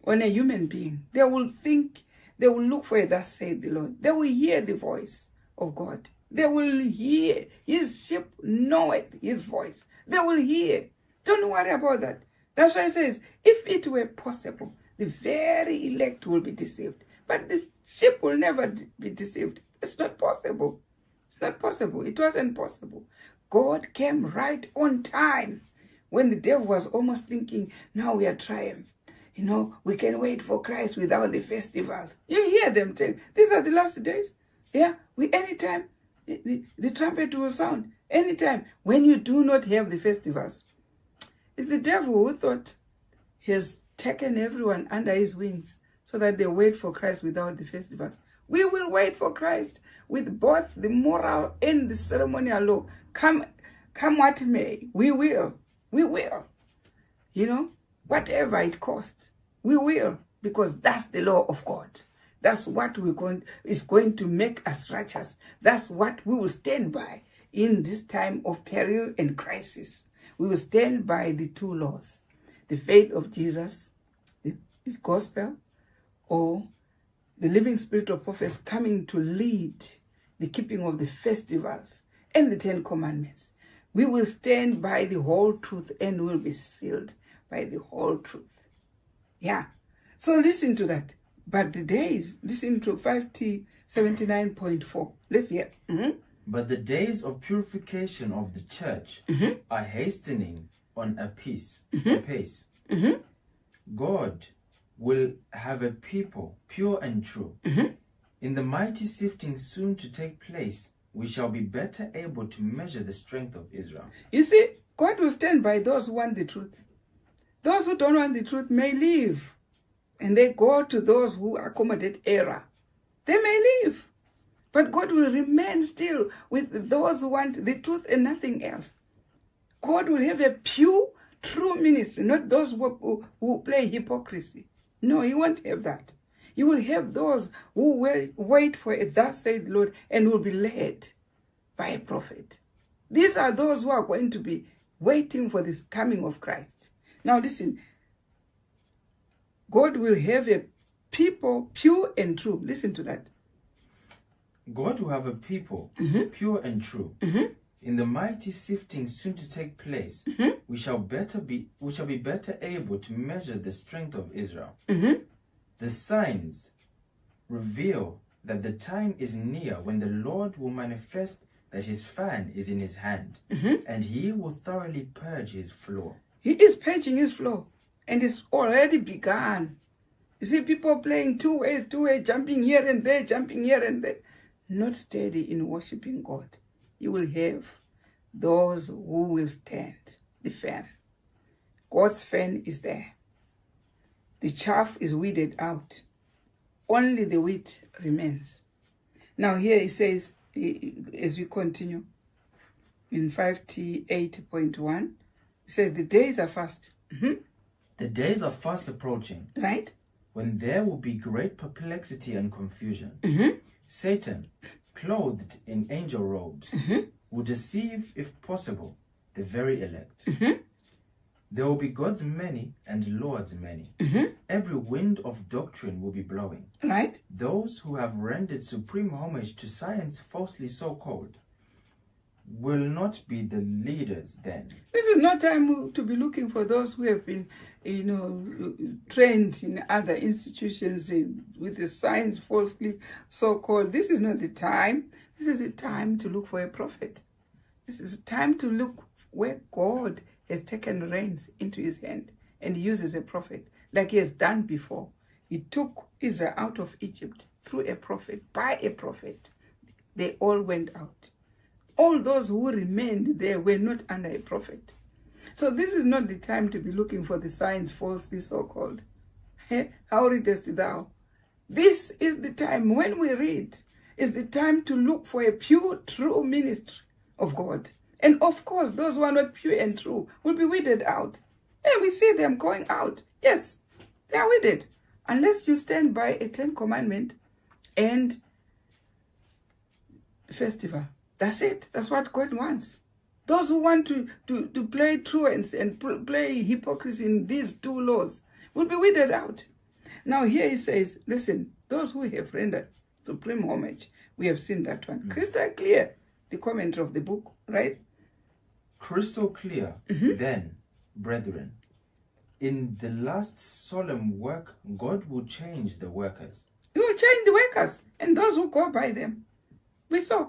on a human being. They will think, they will look for it, thus saith the Lord. They will hear the voice of God. They will hear. His sheep knoweth his voice. They will hear. Don't worry about that. That's why it says, if it were possible, the very elect will be deceived. But the sheep will never be deceived. It's not possible. It's not possible. It wasn't possible. God came right on time when the devil was almost thinking, now we are triumphed. You know, we can wait for Christ without the festivals. You hear them tell, these are the last days. Yeah, anytime the trumpet will sound. Anytime when you do not have the festivals. It's the devil who thought he has taken everyone under his wings so that they wait for Christ without the festivals. We will wait for Christ with both the moral and the ceremonial law. Come what may, we will. We will. You know, whatever it costs, we will, because that's the law of God. That's what is going to make us righteous. That's what we will stand by in this time of peril and crisis. We will stand by the two laws, the faith of Jesus, his gospel, or the living spirit of prophets coming to lead the keeping of the festivals and the 10 Commandments. We will stand by the whole truth and will be sealed by the whole truth. Yeah. So listen to that. But the days, listen to 5T 79.4. Let's hear. But the days of purification of the church are hastening on apace. God will have a people pure and true. In the mighty sifting soon to take place, we shall be better able to measure the strength of Israel. You see, God will stand by those who want the truth. Those who don't want the truth may leave, and they go to those who accommodate error. They may leave. But God will remain still with those who want the truth and nothing else. God will have a pure, true ministry, not those who play hypocrisy. No, He won't have that. You will have those who will wait for it, thus saith the Lord, and will be led by a prophet. These are those who are going to be waiting for this coming of Christ. Now listen, God will have a people pure and true. Listen to that. God will have a people pure and true. In the mighty sifting soon to take place, we shall be better able to measure the strength of Israel. The signs reveal that the time is near when the Lord will manifest that his fan is in his hand, and he will thoroughly purge his floor. He is purging his floor, and it's already begun. You see people playing two ways, jumping here and there, not steady in worshiping God. You will have those who will stand the fan. God's fan is there. The chaff is weeded out. Only the wheat remains. Now here it says, as we continue, in 5T8.1, it says the days are fast. The days are fast approaching. Right? When there will be great perplexity and confusion. Satan, clothed in angel robes, will deceive, if possible, the very elect. There will be gods many and lords many. Every wind of doctrine will be blowing. Right? Those who have rendered supreme homage to science falsely so called will not be the leaders then. This is not time to be looking for those who have been, trained in other institutions with the science falsely so called. This is not the time. This is the time to look for a prophet. This is the time to look where God has taken reins into his hand and uses a prophet like he has done before. He took Israel out of Egypt through a prophet, by a prophet. They all went out. All those who remained there were not under a prophet. So this is not the time to be looking for the signs falsely so-called. How readest thou? This is the time when we read. Is the time to look for a pure, true ministry of God. And of course, those who are not pure and true will be weeded out. And we see them going out. Yes, they are weeded. Unless you stand by a 10 commandment and festival. That's it. That's what God wants. Those who want to play truants and play hypocrisy in these two laws will be weeded out. Now here he says, listen, those who have rendered supreme homage, we have seen that one. Crystal clear, the commentary of the book, right? Crystal clear, then, brethren, in the last solemn work, God will change the workers. He will change the workers and those who go by them. We saw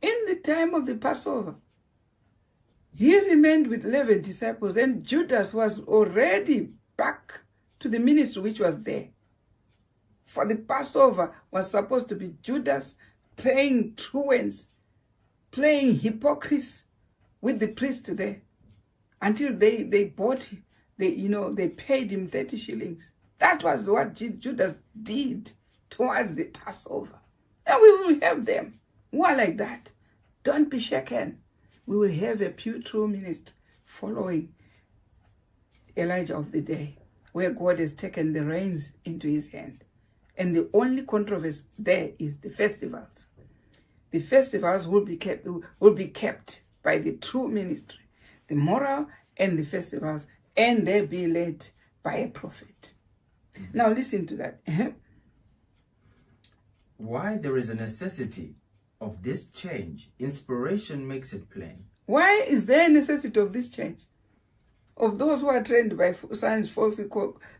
in the time of the Passover, he remained with 11 disciples, and Judas was already back to the ministry which was there. For the Passover was supposed to be Judas playing truants, playing hypocrisy with the priest there, until they bought him. They paid him 30 shillings. That was what Judas did towards the Passover. And we will have them who are like that. Don't be shaken. We will have a pure, true ministry following Elijah of the day, where God has taken the reins into his hand. And the only controversy there is the festivals. The festivals will be kept by the true ministry, the moral and the festivals, and they be led by a prophet. Now listen to that. Why there is a necessity of this change, inspiration makes it plain. Why is there a necessity of this change? Of those who are trained by science falsely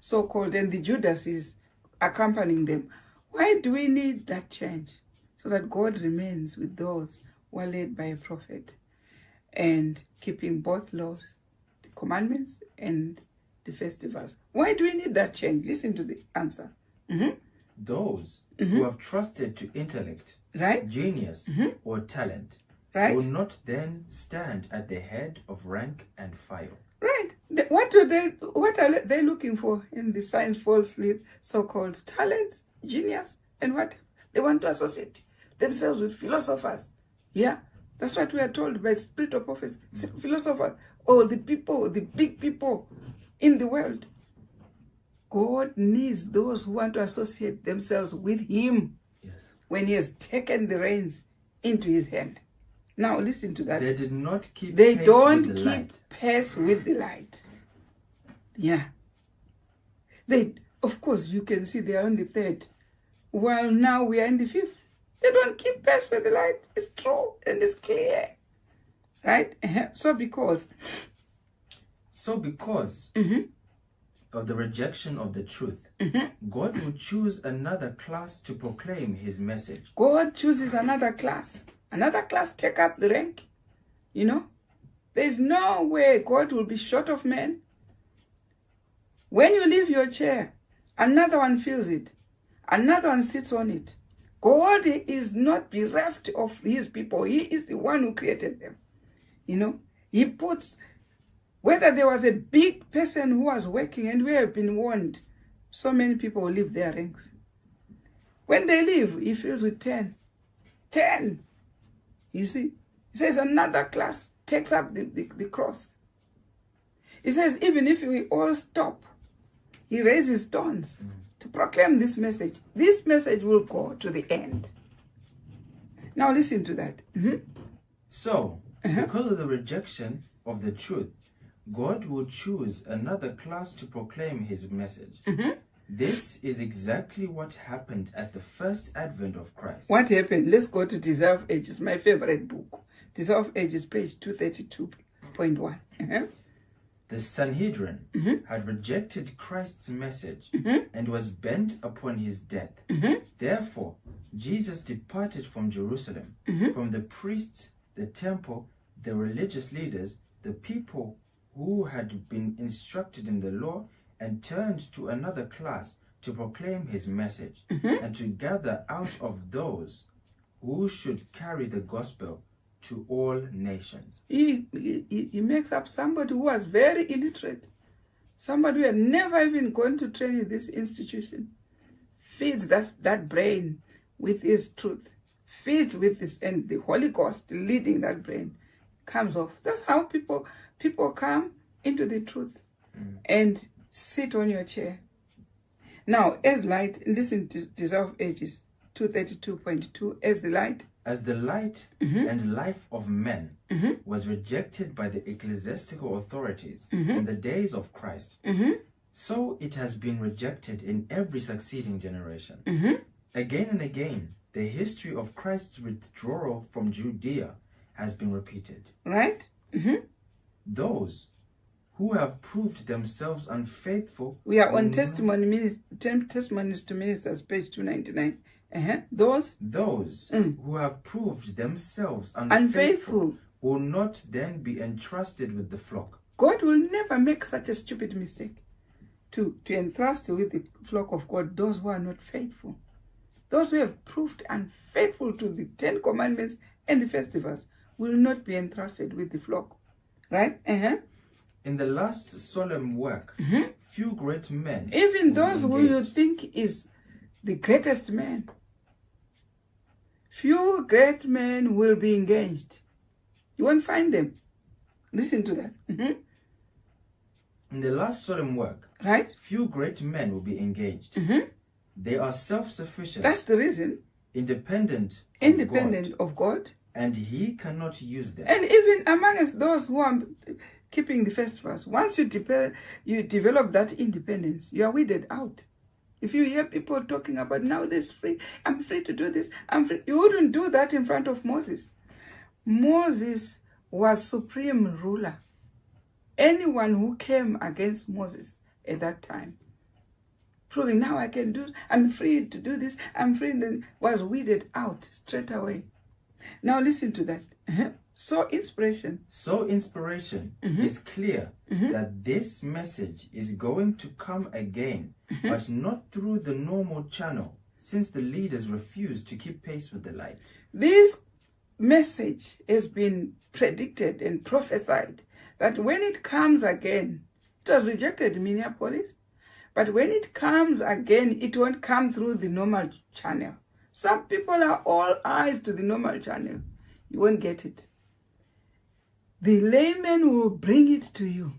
so-called, and the Judases accompanying them. Why do we need that change? So that God remains with those who are led by a prophet and keeping both laws, the commandments and the festivals. Why do we need that change? Listen to the answer. Those who have trusted to intellect, right, genius, or talent, right, will not then stand at the head of rank and file. Right. What are they looking for in the science falsely so-called talents, genius, and what? They want to associate themselves with philosophers. Yeah, that's what we are told by spirit of prophets. Philosophers, or the people, the big people in the world. God needs those who want to associate themselves with him. Yes. When he has taken the reins into his hand. Now listen to that. They did not keep They pace don't with the keep light. pace with the light. Yeah. They, of course, you can see they are on the third, while now we are in the fifth. They don't keep pace with the light. It's true and it's clear. Right? So because of the rejection of the truth, God will choose another class to proclaim his message. God chooses another class. Another class take up the rank. You know? There's no way God will be short of men. When you leave your chair, another one fills it. Another one sits on it. God is not bereft of his people. He is the one who created them. You know? He puts, whether there was a big person who was working, and we have been warned, so many people will leave their ranks. When they leave, he fills with 10. 10. You see? He says another class takes up the cross. He says even if we all stop, he raises stones to proclaim this message. This message will go to the end. Now listen to that. So, because of the rejection of the truth, God will choose another class to proclaim his message. This is exactly what happened at the first advent of Christ. What happened? Let's go to Desire of Ages, my favorite book. Desire of Ages, page 232.1. The Sanhedrin had rejected Christ's message and was bent upon his death. Therefore, Jesus departed from Jerusalem, from the priests, the temple, the religious leaders, the people who had been instructed in the law, and turned to another class to proclaim his message and to gather out of those who should carry the gospel to all nations. He makes up somebody who was very illiterate, somebody who had never even gone to train in this institution, feeds that brain with his truth, feeds with this, and the Holy Ghost leading that brain comes off. That's how people come into the truth and sit on your chair. Now, as light, listen to Desire of Ages 232.2, as the light and life of men was rejected by the ecclesiastical authorities in the days of Christ, so it has been rejected in every succeeding generation. Again and again, the history of Christ's withdrawal from Judea has been repeated. Right? Those who have proved themselves unfaithful. We are on Testimonies to Ministers, page 299. Those who have proved themselves unfaithful will not then be entrusted with the flock. God will never make such a stupid mistake to entrust with the flock of God those who are not faithful. Those who have proved unfaithful to the 10 commandments and the festivals will not be entrusted with the flock. Right? In the last solemn work, few great men, even those who you think is the greatest man, few great men will be engaged. You won't find them. Listen to that. In the last solemn work, right? Few great men will be engaged. They are self-sufficient. That's the reason. Independent of God. And he cannot use them. And even amongst those who are keeping the festivals, once you develop that independence, you are weeded out. If you hear people talking about now this free, I'm free to do this, I'm free, you wouldn't do that in front of Moses. Moses was supreme ruler. Anyone who came against Moses at that time, proving now I can do, I'm free to do this, I'm free, was weeded out straight away. Now listen to that. So inspiration is clear that this message is going to come again, but not through the normal channel, since the leaders refuse to keep pace with the light. This message has been predicted and prophesied that when it comes again, it was rejected in Minneapolis, but when it comes again, it won't come through the normal channel. Some people are all eyes to the normal channel. You won't get it. The layman will bring it to you.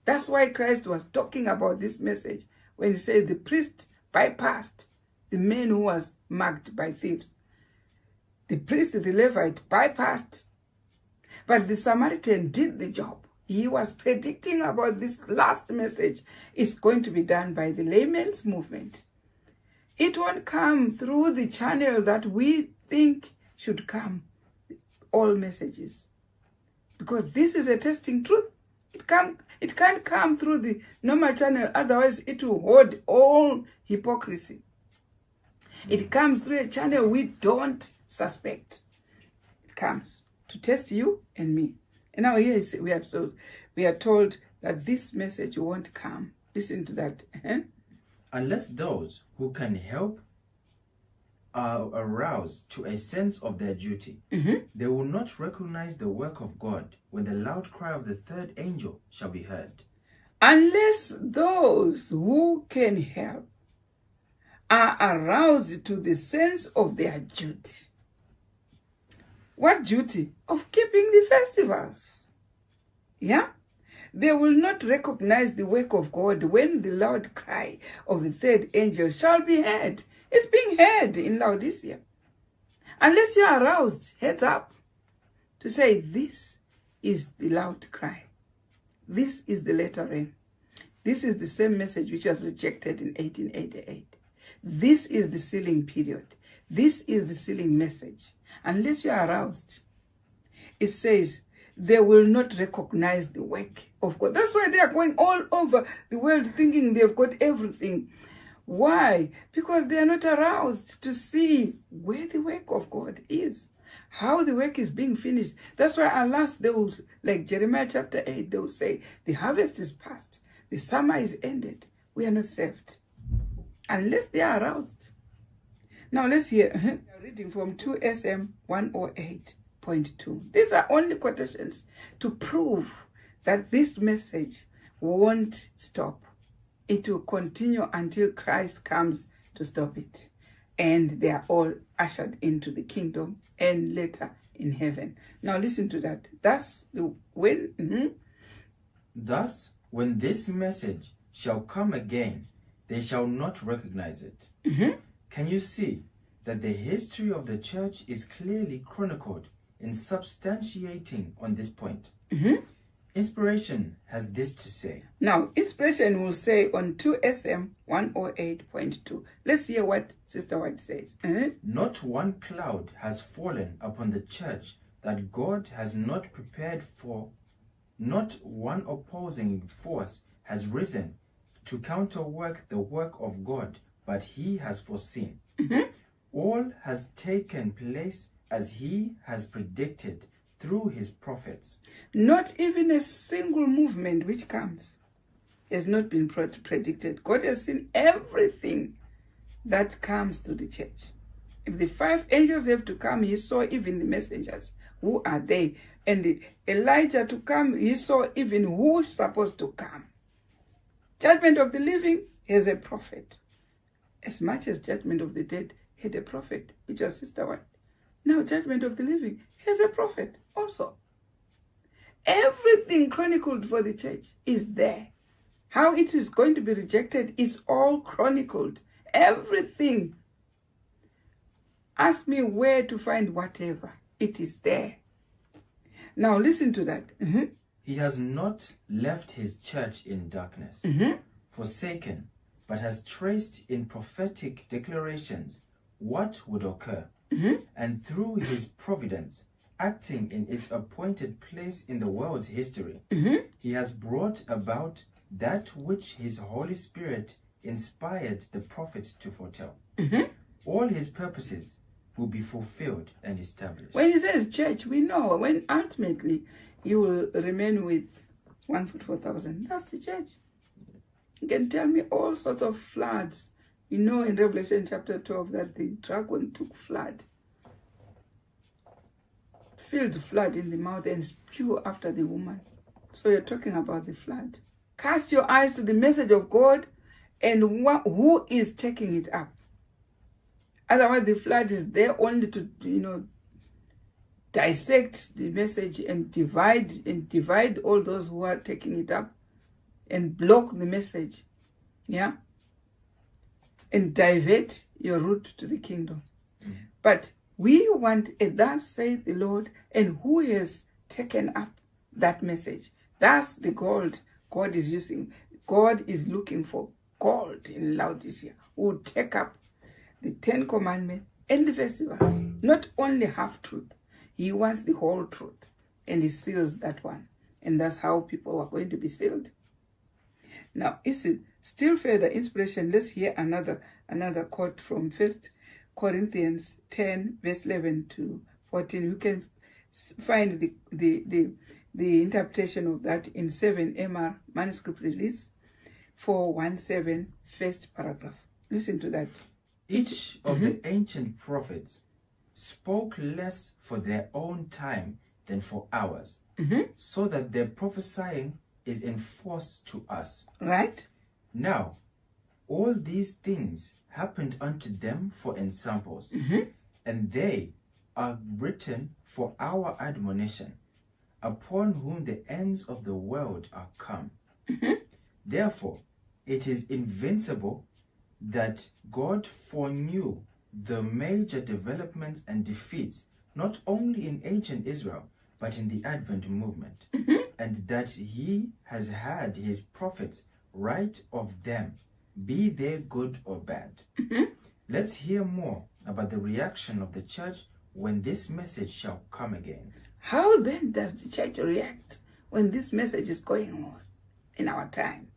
That's why Christ was talking about this message when he said the priest bypassed the man who was marked by thieves. The priest, the Levite, bypassed. But the Samaritan did the job. He was predicting about this last message is going to be done by the layman's movement. It won't come through the channel that we think should come, all messages. Because this is a testing truth. It can't come through the normal channel, otherwise it will hold all hypocrisy. It comes through a channel we don't suspect. It comes to test you and me. And now here we are told that this message won't come. Listen to that. Unless those who can help are aroused to a sense of their duty, they will not recognize the work of God when the loud cry of the third angel shall be heard. Unless those who can help are aroused to the sense of their duty. What duty? Of keeping the festivals. Yeah? They will not recognize the work of God when the loud cry of the third angel shall be heard. It's being heard in Laodicea. Unless you are aroused, heads up, to say this is the loud cry. This is the letter N. This is the same message which was rejected in 1888. This is the sealing period. This is the sealing message. Unless you are aroused, it says they will not recognize the work of God. That's why they are going all over the world thinking they've got everything. Why? Because they are not aroused to see where the work of God is, how the work is being finished. That's why at last they will, like Jeremiah chapter 8, they will say, the harvest is past, the summer is ended, we are not saved. Unless they are aroused. Now let's hear, reading from 2SM 108.2. These are only quotations to prove that this message won't stop. It will continue until Christ comes to stop it. And they are all ushered into the kingdom and later in heaven. Now listen to that. Thus, when this message shall come again, they shall not recognize it. Can you see that the history of the church is clearly chronicled in substantiating on this point? Inspiration has this to say. Now, Inspiration will say on 2SM 108.2. Let's hear what Sister White says. Not one cloud has fallen upon the church that God has not prepared for. Not one opposing force has risen to counterwork the work of God, but he has foreseen. All has taken place as he has predicted through his prophets. Not even a single movement which comes has not been predicted. God has seen everything that comes to the church. If the 5 angels have to come, he saw even the messengers. Who are they? And Elijah to come, he saw even who is supposed to come. Judgment of the living has a prophet. As much as judgment of the dead had a prophet, which was Sister White. Now judgment of the living has a prophet also. Everything chronicled for the church is there. How it is going to be rejected is all chronicled. Everything. Ask me where to find whatever. It is there. Now listen to that. He has not left his church in darkness, forsaken, but has traced in prophetic declarations what would occur. And through his providence, acting in its appointed place in the world's history, he has brought about that which his Holy Spirit inspired the prophets to foretell. All his purposes will be fulfilled and established. When he says church, we know when ultimately you will remain with 1 foot 4,000. That's the church. You can tell me all sorts of floods. You know in Revelation chapter 12 that the dragon took flood, filled flood in the mouth and spew after the woman. So you're talking about the flood. Cast your eyes to the message of God and who is taking it up. Otherwise, the flood is there only to, dissect the message and divide all those who are taking it up and block the message. Yeah? And divert your route to the kingdom. But we want a thus saith the Lord, and who has taken up that message. That's the gold God is using. God is looking for gold in Laodicea who will take up the 10 Commandments and the festival. Not only half truth. He wants the whole truth. And he seals that one. And that's how people are going to be sealed. Now, is it still further inspiration? Let's hear another quote from 1 Corinthians 10, verse 11 to 14. You can find the interpretation of that in 7 MR manuscript release 417, first paragraph. Listen to that. Each of the ancient prophets spoke less for their own time than for ours, so that their prophesying is enforced to us. Right? Now, all these things happened unto them for ensamples, and they are written for our admonition, upon whom the ends of the world are come. Therefore, it is invincible that God foreknew the major developments and defeats, not only in ancient Israel, but in the Advent movement, and that he has had his prophets write of them, be they good or bad. Let's hear more about the reaction of the church when this message shall come again. How then does the church react when this message is going on in our time?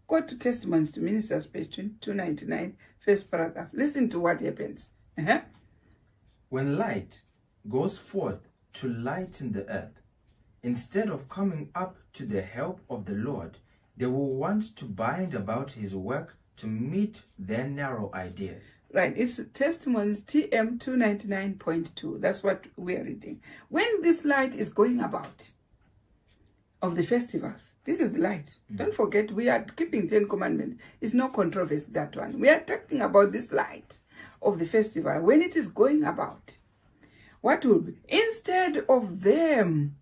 Go to Testimonies to Ministers, page 299, first paragraph. Listen to what happens. When light goes forth to lighten the earth, instead of coming up to the help of the Lord, they will want to bind about his work to meet their narrow ideas. Right, it's Testimonies TM 299.2. That's what we are reading. When this light is going about of the festivals, this is the light. Don't forget, we are keeping 10 Commandments. It's no controversy, that one. We are talking about this light of the festival. When it is going about, what will be? Instead of them,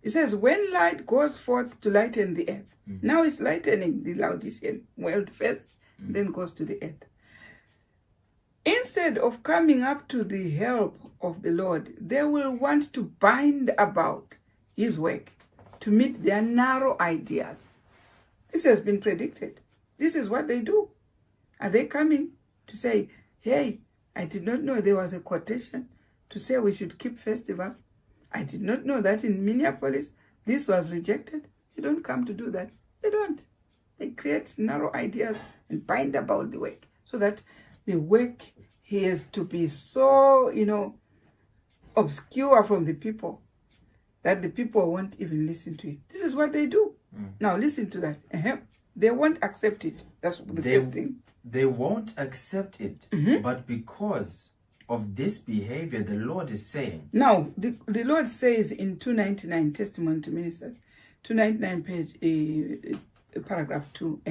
it says, when light goes forth to lighten the earth. Now it's lightening the Laodicean world first, then goes to the earth. Instead of coming up to the help of the Lord, they will want to bind about his work to meet their narrow ideas. This has been predicted. This is what they do. Are they coming to say, hey, I did not know there was a quotation to say we should keep festivals. I did not know that in Minneapolis this was rejected. They don't come to do that. They don't. They create narrow ideas and bind about the work so that the work has to be so, obscure from the people that the people won't even listen to it. This is what they do. Now listen to that. They won't accept it. That's the first thing. They won't accept it, but because of this behavior, the Lord is saying. Now, the Lord says in 299, Testimony to Ministers, 299 page, paragraph 2.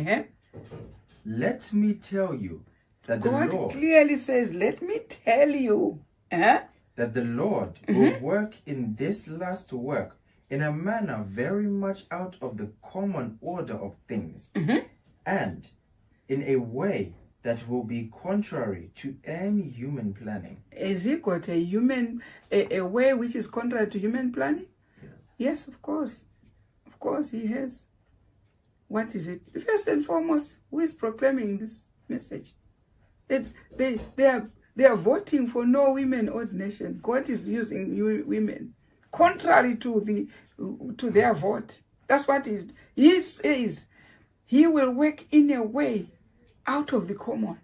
Let me tell you that God the Lord clearly says, let me tell you that the Lord will work in this last work in a manner very much out of the common order of things, and in a way that will be contrary to any human planning. Has he got a way which is contrary to human planning? Yes. Yes, of course. Of course he has. What is it? First and foremost, who is proclaiming this message? They are voting for no women ordination. God is using women contrary to their vote. That's what he says. He will work in a way out of the common.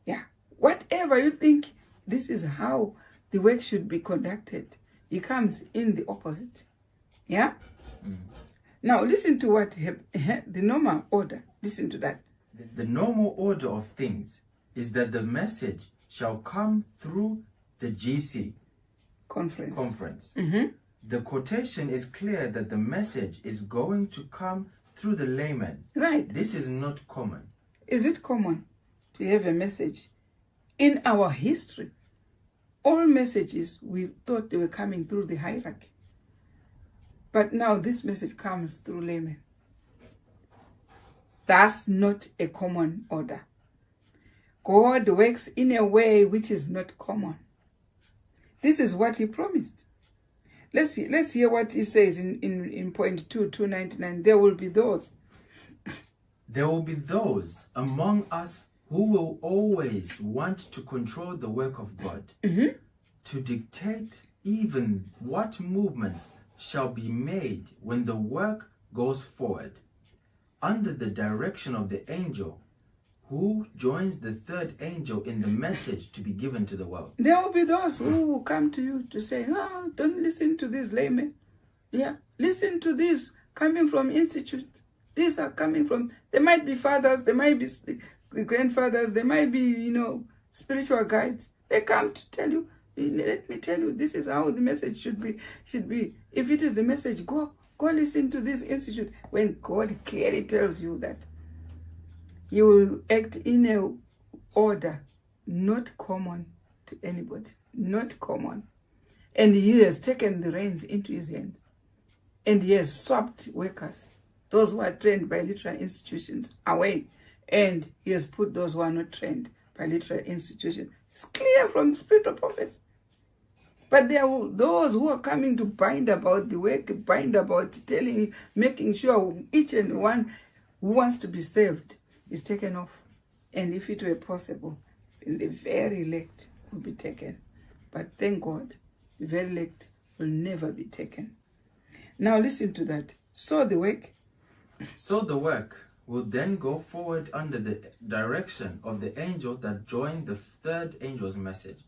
Yeah. Whatever you think, this is how the work should be conducted. He comes in the opposite. Yeah? Now listen to what the normal order. Listen to that. The normal order of things is that the message shall come through the GC conference. The quotation is clear that the message is going to come through the layman. Right. This is not common. Is it common to have a message In our history, all messages, we thought they were coming through the hierarchy. But now this message comes through laymen. That's not a common order. God works in a way which is not common. This is what he promised. Let's hear what he says in point 299. There will be those. There will be those among us who will always want to control the work of God, to dictate even what movements shall be made when the work goes forward, under the direction of the angel who joins the third angel in the message to be given to the world. There will be those who will come to you to say, oh, don't listen to these laymen. Yeah, listen to these coming from institutes. These are coming from, they might be fathers, they might be grandfathers, they might be, spiritual guides. They come to tell you, let me tell you, this is how the message should be. If it is the message, go listen to this institute. When God clearly tells you that you will act in a order not common to anybody, not common. And he has taken the reins into his hands. And he has swapped workers, those who are trained by literal institutions, away. And he has put those who are not trained by literal institutions. It's clear from spiritual prophets. But there are those who are coming to bind about the work, bind about telling, making sure each and one who wants to be saved is taken off. And if it were possible, then the very elect will be taken. But thank God, the very elect will never be taken. Now listen to that. So the work will then go forward under the direction of the angel that joined the third angel's message,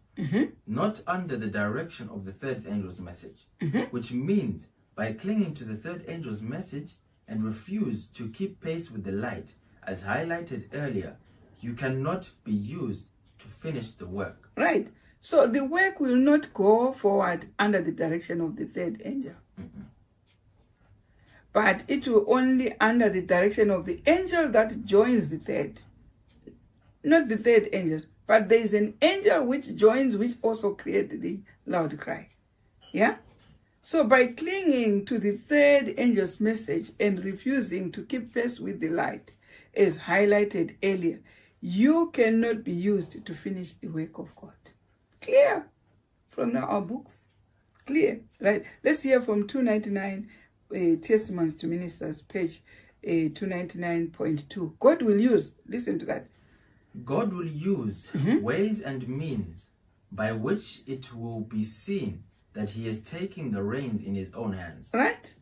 not under the direction of the third angel's message, which means by clinging to the third angel's message and refuse to keep pace with the light, as highlighted earlier, you cannot be used to finish the work. Right. So the work will not go forward under the direction of the third angel. But it will only under the direction of the angel that joins the third. Not the third angel, but there is an angel which joins, which also created the loud cry. Yeah? So by clinging to the third angel's message and refusing to keep pace with the light, as highlighted earlier, you cannot be used to finish the work of God. Clear from our books. Clear, right? Let's hear from 299, Testimonies to Ministers, page 299.2. God will use, listen to that. God will use ways and means by which it will be seen that he is taking the reins in his own hands. Right?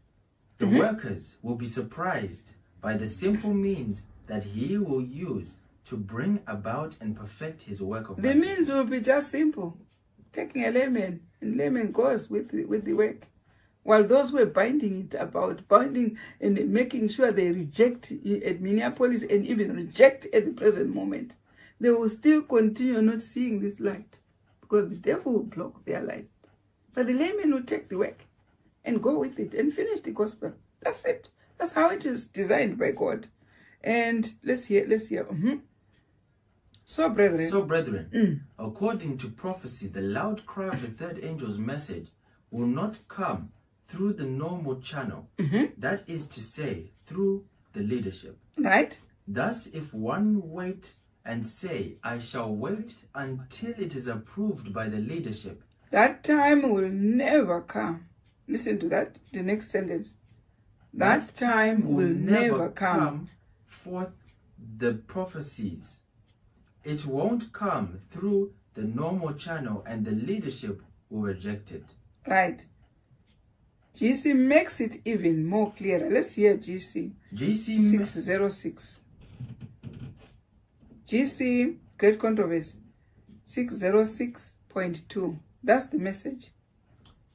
The workers will be surprised by the simple means that he will use to bring about and perfect his work of the means will be just simple. Taking a layman, and layman goes with the work. While those who are binding it about, binding and making sure they reject at Minneapolis and even reject at the present moment, they will still continue not seeing this light because the devil will block their light. But the layman will take the work and go with it and finish the gospel. That's it. That's how it is designed by God. And let's hear. So brethren, according to prophecy, the loud cry of the third angel's message will not come through the normal channel, that is to say, through the leadership. Right. Thus, if one wait and say, I shall wait until it is approved by the leadership, that time will never come. Listen to that, the next sentence. That time will never come forth the prophecies. It won't come through the normal channel and the leadership will reject it. Right. GC makes it even more clear. Let's hear GC 606. GC, Great Controversy, 606.2. That's the message.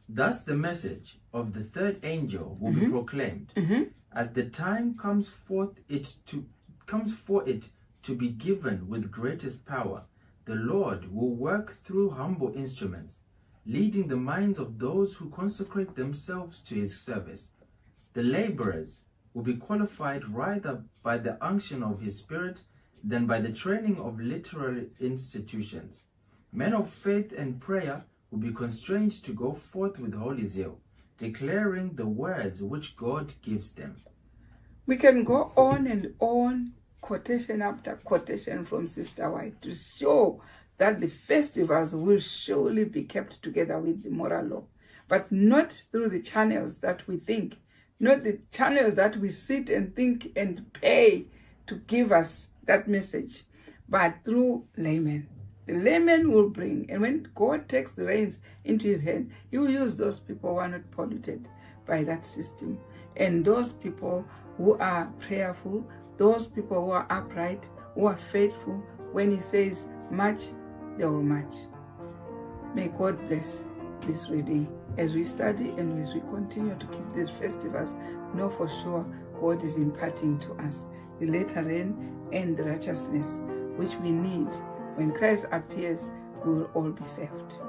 Thus the message of the third angel will be proclaimed. As the time comes for it to be given with greatest power, the Lord will work through humble instruments, leading the minds of those who consecrate themselves to his service. The laborers will be qualified rather by the unction of his spirit than by the training of literary institutions. Men of faith and prayer will be constrained to go forth with holy zeal, declaring the words which God gives them. We can go on and on, quotation after quotation from Sister White, to show that the festivals will surely be kept together with the moral law, but not through the channels that we think, not the channels that we sit and think and pay to give us that message, but through laymen. The layman will bring, and when God takes the reins into his hand, he will use those people who are not polluted by that system, and those people who are prayerful, those people who are upright, who are faithful. When he says march, they will march. May God bless this reading. As we study and as we continue to keep these festivals, know for sure God is imparting to us the latter rain and the righteousness which we need. When Christ appears, we will all be saved.